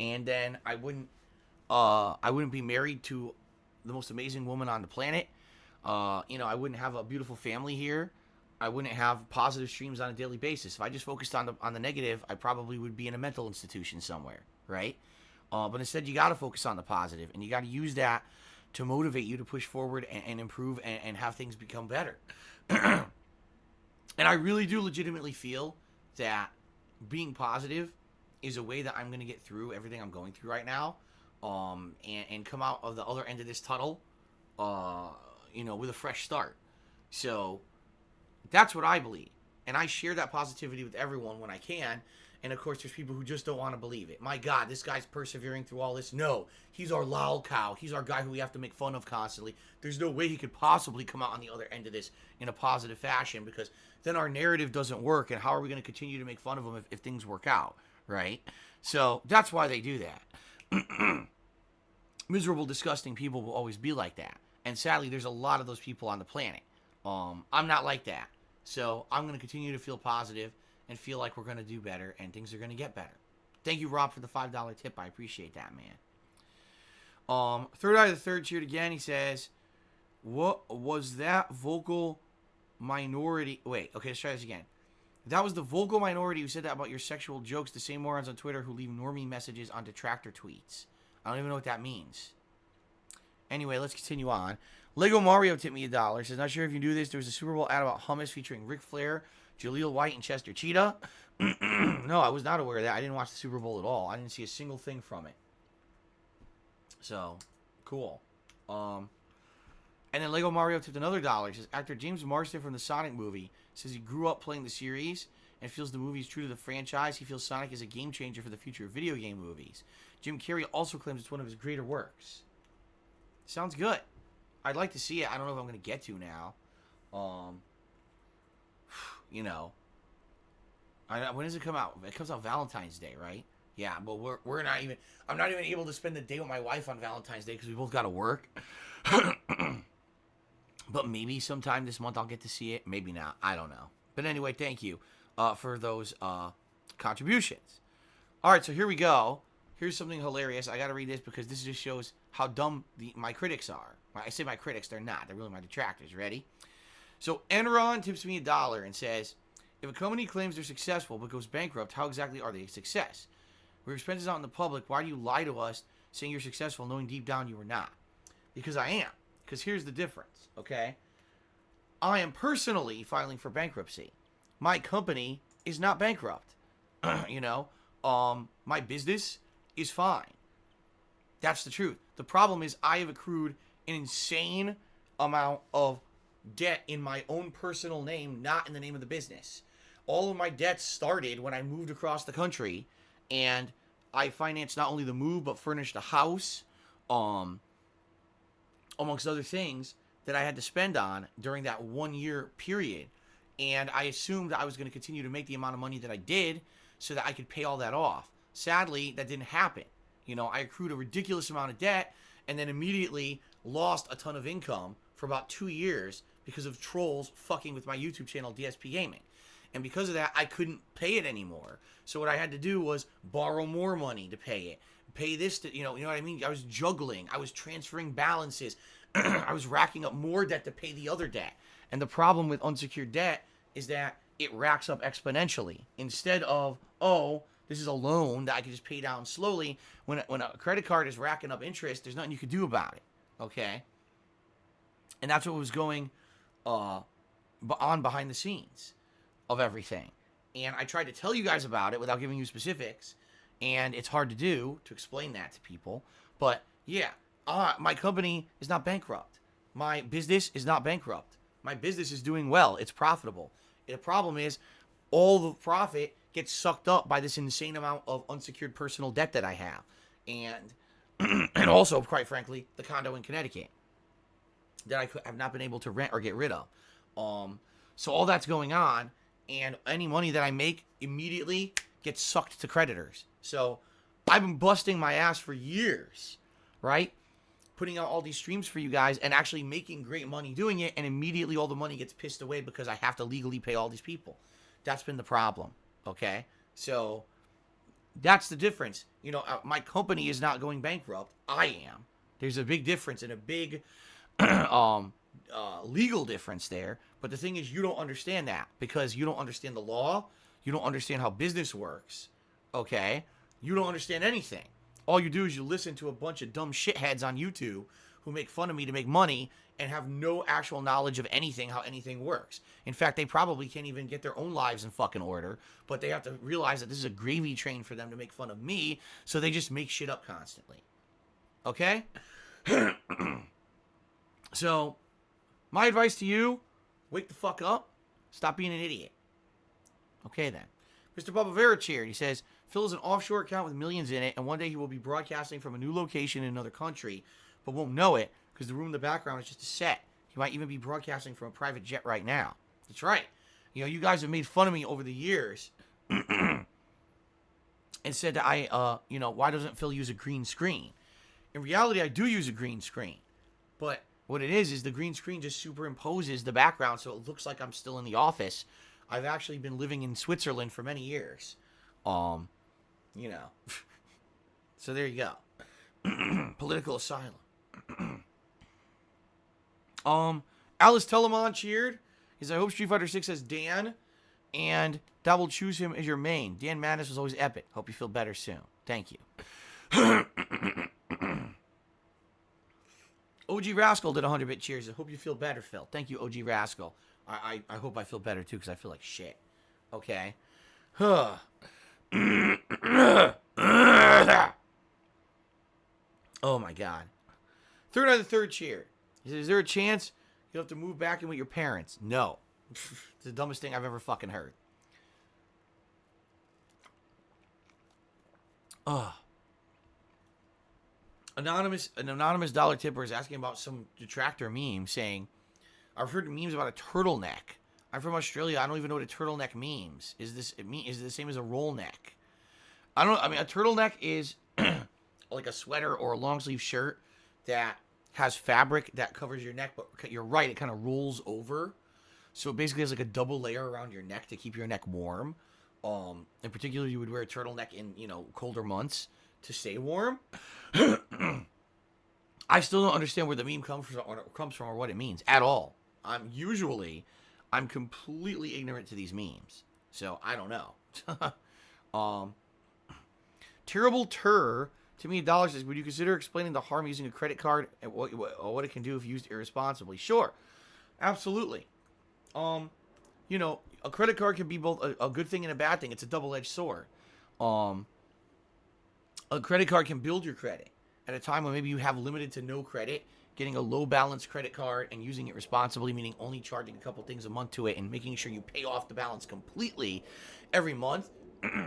and then I wouldn't be married to the most amazing woman on the planet. I wouldn't have a beautiful family here. I wouldn't have positive streams on a daily basis. If I just focused on the negative, I probably would be in a mental institution somewhere, right? But instead, you got to focus on the positive, and you got to use that to motivate you to push forward and improve and have things become better. And I really do legitimately feel that being positive is a way that I'm going to get through everything I'm going through right now, and come out of the other end of this tunnel, with a fresh start. So that's what I believe. And I share that positivity with everyone when I can. And of course, there's people who just don't want to believe it. My God, this guy's persevering through all this. No, he's our lol cow. He's our guy who we have to make fun of constantly. There's no way he could possibly come out on the other end of this in a positive fashion, because then our narrative doesn't work. And how are we going to continue to make fun of him if things work out, right? So that's why they do that. Miserable, disgusting people will always be like that. And sadly, there's a lot of those people on the planet. I'm not like that. So I'm going to continue to feel positive and feel like we're going to do better and things are going to get better. Thank you, Rob, for the $5 tip. I appreciate that, man. Third Eye of the Third cheered again. He says, what was that vocal minority? Wait, okay, let's try this again. That was the vocal minority who said that about your sexual jokes, the same morons on Twitter who leave normie messages on detractor tweets. I don't even know what that means. Anyway, let's continue on. Lego Mario tipped me $1. Says, not sure if you knew this. There was a Super Bowl ad about hummus featuring Ric Flair, Jaleel White, and Chester Cheetah. No, I was not aware of that. I didn't watch the Super Bowl at all. I didn't see a single thing from it. So, cool. And then Lego Mario tipped another $1. Says, actor James Marsden from the Sonic movie says he grew up playing the series and feels the movie is true to the franchise. He feels Sonic is a game changer for the future of video game movies. Jim Carrey also claims it's one of his greater works. Sounds good. I'd like to see it. I don't know if I'm going to get to now. When does it come out? It comes out Valentine's Day, right? Yeah, but we're not even. I'm not even able to spend the day with my wife on Valentine's Day because we both got to work. But maybe sometime this month I'll get to see it. Maybe not. I don't know. But anyway, thank you for those contributions. All right, so here we go. Here's something hilarious. I got to read this because this just shows how dumb my critics are. I say my critics, they're not. They're really my detractors. Ready? So Enron tips me $1 and says, if a company claims they're successful but goes bankrupt, how exactly are they a success? With your expenses out in the public, why do you lie to us saying you're successful knowing deep down you are not? Because I am. Because here's the difference, okay? I am personally filing for bankruptcy. My company is not bankrupt. My business is fine. That's the truth. The problem is I have accrued an insane amount of debt in my own personal name, not in the name of the business. All of my debts started when I moved across the country, and I financed not only the move, but furnished a house, amongst other things that I had to spend on during that 1 year period. And I assumed that I was going to continue to make the amount of money that I did so that I could pay all that off. Sadly, that didn't happen. I accrued a ridiculous amount of debt and then immediately lost a ton of income for about 2 years because of trolls fucking with my YouTube channel, DSPGaming. And because of that, I couldn't pay it anymore. So what I had to do was borrow more money to pay it. Pay this to, you know what I mean? I was juggling. I was transferring balances. I was racking up more debt to pay the other debt. And the problem with unsecured debt is that it racks up exponentially. Instead of, this is a loan that I can just pay down slowly. When a credit card is racking up interest, there's nothing you can do about it. Okay? And that's what was going on behind the scenes of everything. And I tried to tell you guys about it without giving you specifics. And it's hard to do, to explain that to people. But, yeah, my company is not bankrupt. My business is not bankrupt. My business is doing well. It's profitable. And the problem is all the profit gets sucked up by this insane amount of unsecured personal debt that I have. and and also, quite frankly, the condo in Connecticut that I have not been able to rent or get rid of. So all that's going on, and any money that I make immediately gets sucked to creditors. So I've been busting my ass for years, right? Putting out all these streams for you guys and actually making great money doing it, and immediately all the money gets pissed away because I have to legally pay all these people. That's been the problem, okay? So that's the difference. You know, my company is not going bankrupt. I am. There's a big difference and a big legal difference there. But the thing is, you don't understand that because you don't understand the law. You don't understand how business works, okay? You don't understand anything. All you do is you listen to a bunch of dumb shitheads on YouTube who make fun of me to make money and have no actual knowledge of anything, how anything works. In fact, they probably can't even get their own lives in fucking order, but they have to realize that this is a gravy train for them to make fun of me, so they just make shit up constantly. Okay? So, my advice to you, wake the fuck up. Stop being an idiot. Okay, then. Mr. Bubba Vera cheered. He says, Phil is an offshore account with millions in it, and one day he will be broadcasting from a new location in another country, but won't know it because the room in the background is just a set. He might even be broadcasting from a private jet right now. That's right. You know, you guys have made fun of me over the years and said that why doesn't Phil use a green screen? In reality, I do use a green screen, but what it is the green screen just superimposes the background so it looks like I'm still in the office. I've actually been living in Switzerland for many years. You know. So there you go. Political asylum. Alice Telemon cheered. He said, I hope Street Fighter 6 has Dan, and that will choose him as your main. Dan Madness was always epic. Hope you feel better soon. Thank you. OG Rascal did 100-bit cheers. I hope you feel better, Phil. Thank you, OG Rascal. I hope I feel better, too, because I feel like shit. Okay? Oh, my God. Third on the third cheer. He says, is there a chance you'll have to move back in with your parents? No. It's the dumbest thing I've ever fucking heard. Ugh. An anonymous dollar tipper is asking about some detractor meme saying, I've heard memes about a turtleneck. I'm from Australia. I don't even know what a turtleneck means. Is it the same as a roll neck? A turtleneck is like a sweater or a long sleeve shirt that has fabric that covers your neck, but you're right, it kind of rolls over. So it basically has like a double layer around your neck to keep your neck warm. In particular, you would wear a turtleneck in, colder months to stay warm. I still don't understand where the meme comes from or what it means at all. I'm completely ignorant to these memes, so I don't know. Terrible Tur to me $1 says, would you consider explaining the harm using a credit card and what it can do if used irresponsibly? Sure, absolutely. A credit card can be both a good thing and a bad thing. It's a double-edged sword. A credit card can build your credit at a time when maybe you have limited to no credit. Getting a low balance credit card and using it responsibly, meaning only charging a couple things a month to it and making sure you pay off the balance completely every month,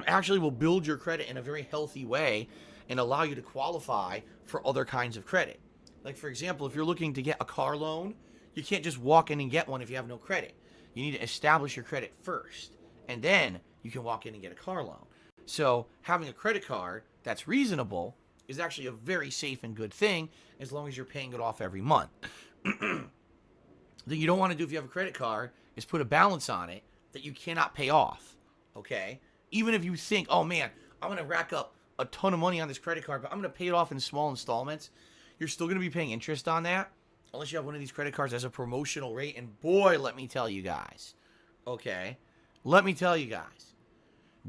actually will build your credit in a very healthy way and allow you to qualify for other kinds of credit. Like, for example, if you're looking to get a car loan, you can't just walk in and get one if you have no credit. You need to establish your credit first, and then you can walk in and get a car loan. So having a credit card that's reasonable is actually a very safe and good thing as long as you're paying it off every month. That you don't want to do if you have a credit card is put a balance on it that you cannot pay off, okay? Even if you think, oh man, I'm going to rack up a ton of money on this credit card, but I'm going to pay it off in small installments, you're still going to be paying interest on that unless you have one of these credit cards as a promotional rate. And boy, let me tell you guys, okay? Let me tell you guys,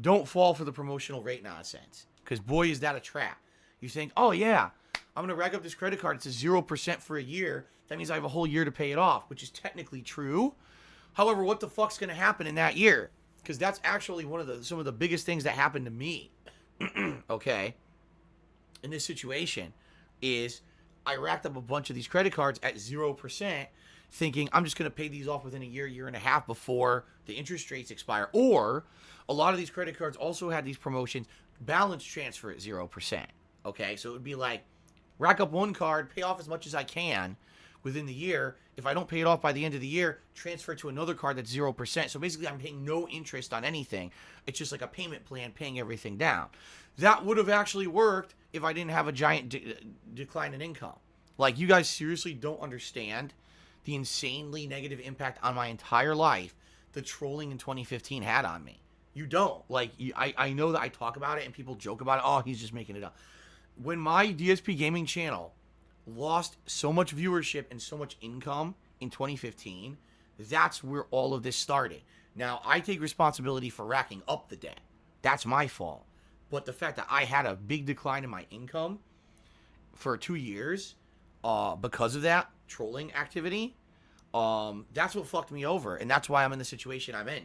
don't fall for the promotional rate nonsense, because boy, is that a trap. You think, oh yeah, I'm going to rack up this credit card. It's a 0% for a year. That means I have a whole year to pay it off, which is technically true. However, what the fuck's going to happen in that year? Because that's actually some of the biggest things that happened to me, okay, in this situation, is I racked up a bunch of these credit cards at 0%, thinking I'm just going to pay these off within a year and a half before the interest rates expire. Or a lot of these credit cards also had these promotions, balance transfer at 0%. Okay, so it would be like rack up one card, pay off as much as I can within the year. If I don't pay it off by the end of the year, transfer it to another card that's 0%. So basically, I'm paying no interest on anything. It's just like a payment plan, paying everything down. That would have actually worked if I didn't have a giant decline in income. Like, you guys seriously don't understand the insanely negative impact on my entire life the trolling in 2015 had on me. You don't. Like, I know that I talk about it and people joke about it. Oh, he's just making it up. When my DSP Gaming channel lost so much viewership and so much income in 2015, that's where all of this started. Now, I take responsibility for racking up the debt. That's my fault. But the fact that I had a big decline in my income for 2 years because of that trolling activity, that's what fucked me over. And that's why I'm in the situation I'm in.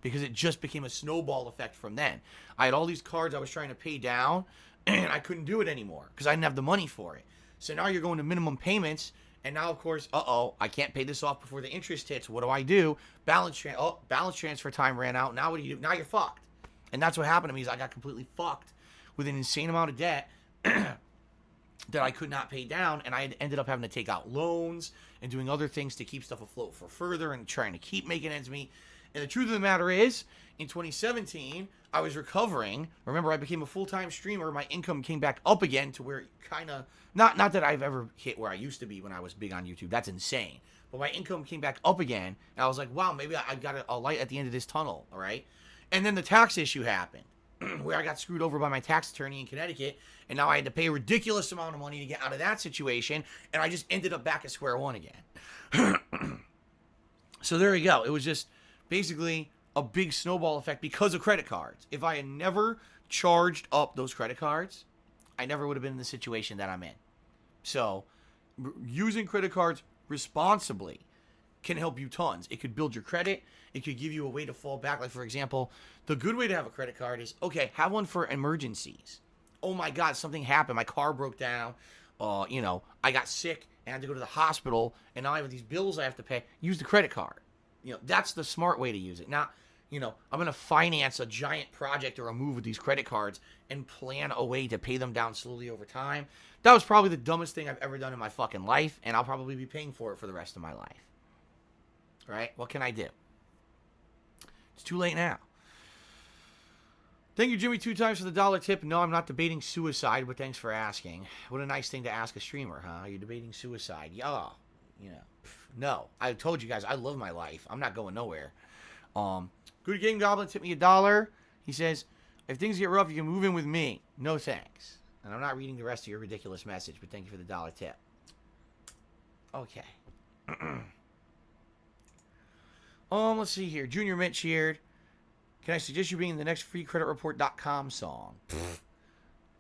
Because it just became a snowball effect from then. I had all these cards I was trying to pay down, and I couldn't do it anymore because I didn't have the money for it. So now you're going to minimum payments, and now, of course, I can't pay this off before the interest hits. What do? Balance transfer time ran out. Now what do you do? Now you're fucked. And that's what happened to me is I got completely fucked with an insane amount of debt that I could not pay down, and I ended up having to take out loans and doing other things to keep stuff afloat for further and trying to keep making ends meet. And the truth of the matter is, in 2017, I was recovering. Remember, I became a full-time streamer. My income came back up again to where kind of, not that I've ever hit where I used to be when I was big on YouTube. That's insane. But my income came back up again, and I was like, wow, maybe I've got a light at the end of this tunnel, all right? And then the tax issue happened, where I got screwed over by my tax attorney in Connecticut, and now I had to pay a ridiculous amount of money to get out of that situation, and I just ended up back at square one again. So there you go. It was just basically a big snowball effect because of credit cards. If I had never charged up those credit cards, I never would have been in the situation that I'm in. So using credit cards responsibly can help you tons. It could build your credit. It could give you a way to fall back. Like, for example, the good way to have a credit card is, okay, have one for emergencies. Oh my God, something happened. My car broke down. I got sick and I had to go to the hospital, and now I have these bills I have to pay. Use the credit card. That's the smart way to use it. Now, I'm going to finance a giant project or a move with these credit cards and plan a way to pay them down slowly over time. That was probably the dumbest thing I've ever done in my fucking life, and I'll probably be paying for it for the rest of my life. Right? What can I do? It's too late now. Thank you, Jimmy, 2 times for the dollar tip. No, I'm not debating suicide, but thanks for asking. What a nice thing to ask a streamer, huh? Are you debating suicide? Yeah. No. I told you guys, I love my life. I'm not going nowhere. Good Game Goblin tipped me $1. He says, if things get rough, you can move in with me. No thanks. And I'm not reading the rest of your ridiculous message, but thank you for the dollar tip. Okay. Let's see here. Junior Mint cheered. Can I suggest you being in the next freecreditreport.com song?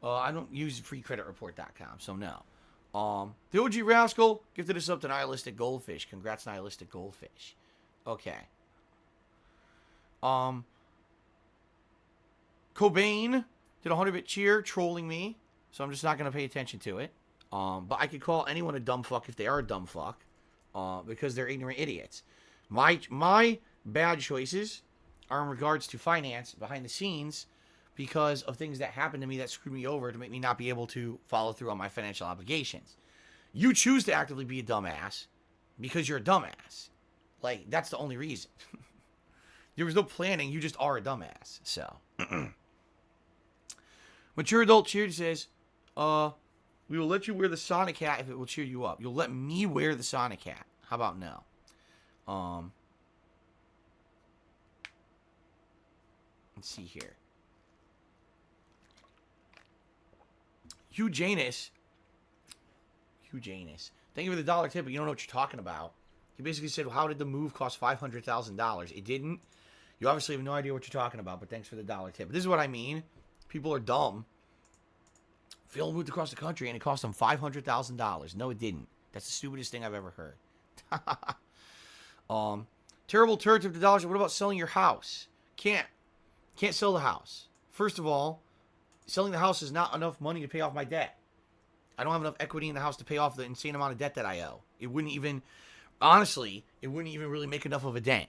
I don't use freecreditreport.com, so no. The OG Rascal gifted us up to Nihilistic Goldfish. Congrats, Nihilistic Goldfish. Okay. Cobain did a 100-bit cheer trolling me, so I'm just not going to pay attention to it. But I could call anyone a dumb fuck if they are a dumb fuck, because they're ignorant idiots. My bad choices are in regards to finance behind the scenes because of things that happened to me that screwed me over to make me not be able to follow through on my financial obligations. You choose to actively be a dumbass because you're a dumbass. Like, that's the only reason. There was no planning. You just are a dumbass. So. Mature Adult Cheered says, we will let you wear the Sonic hat if it will cheer you up. You'll let me wear the Sonic hat. How about no? Let's see here. Hugh Janus. Thank you for the dollar tip, but you don't know what you're talking about. He basically said, well, how did the move cost $500,000? It didn't. You obviously have no idea what you're talking about, but thanks for the dollar tip. But this is what I mean. People are dumb. Phil moved across the country, and it cost him $500,000. No, it didn't. That's the stupidest thing I've ever heard. Terrible turd tip the dollars. What about selling your house? Can't sell the house. First of all, selling the house is not enough money to pay off my debt. I don't have enough equity in the house to pay off the insane amount of debt that I owe. It wouldn't even, honestly, really make enough of a dent.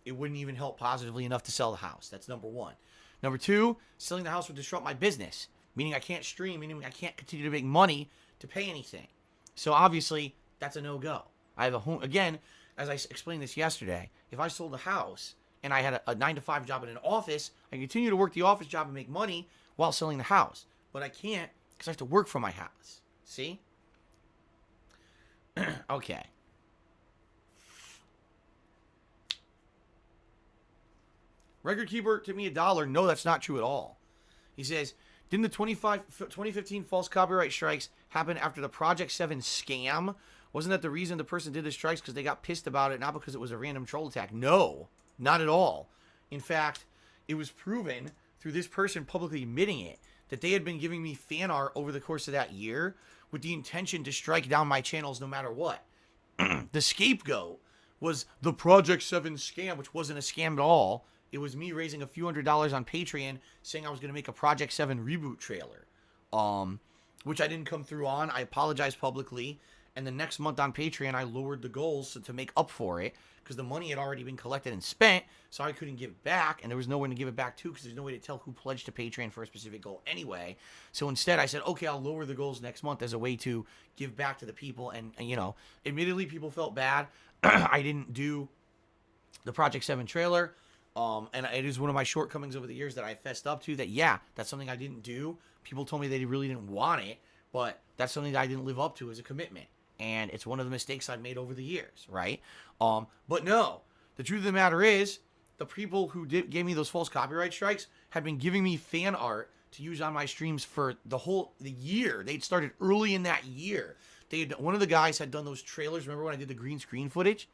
It wouldn't even help positively enough to sell the house. That's number one. Number two, selling the house would disrupt my business. meaning I can't stream, meaning I can't continue to make money to pay anything. So obviously, that's a no-go. I have a home, again, as I explained this yesterday, if I sold a house and I had a 9-to-5 job in an office, I can continue to work the office job and make money while selling the house. But I can't because I have to work from my house. See? Okay. Record keeper to me $1. No, that's not true at all. He says, didn't the 2015 false copyright strikes happen after the Project 7 scam? Wasn't that the reason the person did the strikes? Because they got pissed about it, not because it was a random troll attack. No, not at all. In fact, it was proven through this person publicly admitting it that they had been giving me fan art over the course of that year with the intention to strike down my channels no matter what. The scapegoat was the Project 7 scam, which wasn't a scam at all. It was me raising a few $100s on Patreon saying I was going to make a Project 7 reboot trailer, which I didn't come through on. I apologized publicly. And the next month on Patreon, I lowered the goals to make up for it because the money had already been collected and spent, so I couldn't give it back, and there was no one to give it back to because there's no way to tell who pledged to Patreon for a specific goal anyway. So instead, I said, okay, I'll lower the goals next month as a way to give back to the people. And you know, admittedly, people felt bad. I didn't do the Project 7 trailer. And it is one of my shortcomings over the years that I fessed up to that, yeah, that's something I didn't do. People told me they really didn't want it, but that's something that I didn't live up to as a commitment. And it's one of the mistakes I've made over the years, right? But no, the truth of the matter is, the people who gave me those false copyright strikes had been giving me fan art to use on my streams for the year. They'd started early in that year. One of the guys had done those trailers. Remember when I did the green screen footage?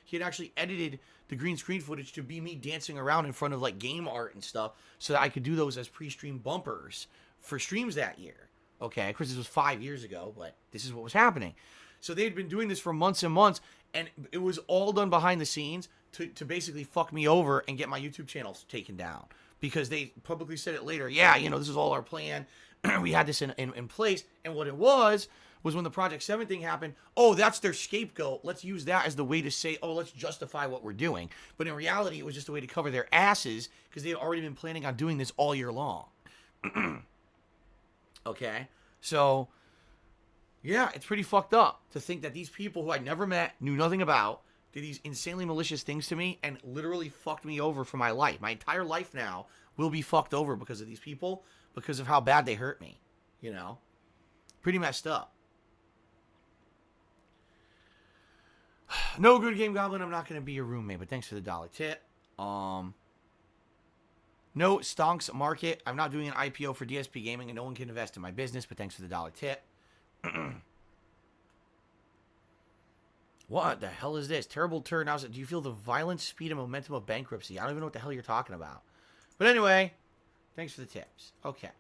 He had actually edited the green screen footage to be me dancing around in front of like game art and stuff so that I could do those as pre-stream bumpers for streams that year. Okay, of course this was 5 years ago, but this is what was happening. So they had been doing this for months and months, and it was all done behind the scenes to basically fuck me over and get my YouTube channels taken down. Because they publicly said it later, yeah, you know, this is all our plan. We had this in place, and what it was when the Project 7 thing happened, oh, that's their scapegoat. Let's use that as the way to say, oh, let's justify what we're doing. But in reality, it was just a way to cover their asses because they had already been planning on doing this all year long. Okay? So, yeah, it's pretty fucked up to think that these people who I never met, knew nothing about, did these insanely malicious things to me and literally fucked me over for my life. My entire life now will be fucked over because of these people, because of how bad they hurt me, you know? Pretty messed up. No, Good Game Goblin, I'm not going to be your roommate, but thanks for the $1 tip. No, Stonks Market, I'm not doing an IPO for DSPGaming, and no one can invest in my business, but thanks for the $1 tip. What the hell is this? Terrible turn. Do you feel the violent speed and momentum of bankruptcy? I don't even know what the hell you're talking about. But anyway, thanks for the tips. Okay.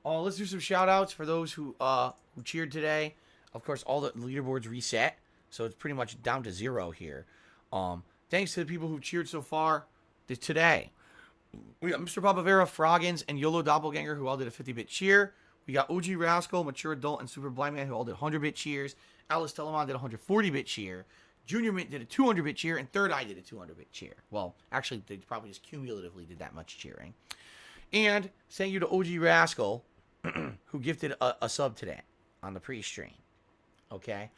Let's do some shout-outs for those who cheered today. Of course, all the leaderboards reset, so it's pretty much down to 0 here. Thanks to the people who cheered so far today. We got Mr. Papavera, Froggins, and YOLO Doppelganger, who all did a 50-bit cheer. We got OG Rascal, Mature Adult, and Super Blind Man, who all did 100-bit cheers. Alice Telemon did a 140-bit cheer. Junior Mint did a 200-bit cheer, and Third Eye did a 200-bit cheer. Well, actually, they probably just cumulatively did that much cheering. And thank you to OG Rascal, who gifted a sub today on the pre-stream. Okay?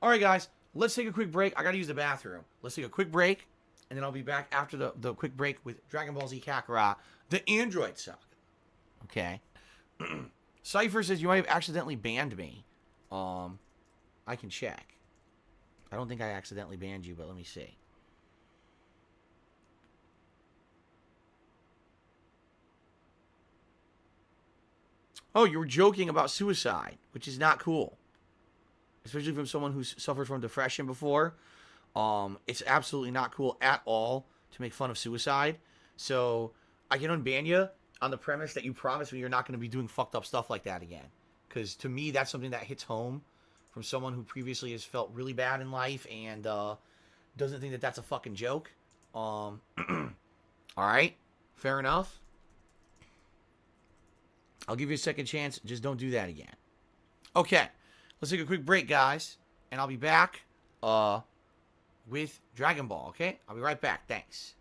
All right, guys, let's take a quick break. I got to use the bathroom. Let's take a quick break, and then I'll be back after the quick break with Dragon Ball Z Kakarot, the Android saga. Okay? Cypher says you might have accidentally banned me. I can check. I don't think I accidentally banned you, but let me see. Oh, you were joking about suicide, which is not cool. Especially from someone who's suffered from depression before. It's absolutely not cool at all to make fun of suicide. So, I can unban you on the premise that you promise me you're not going to be doing fucked up stuff like that again. Because to me, that's something that hits home from someone who previously has felt really bad in life and doesn't think that that's a fucking joke. All right, fair enough. I'll give you a second chance. Just don't do that again. Okay, let's take a quick break, guys, and I'll be back with Dragon Ball, okay? I'll be right back. Thanks.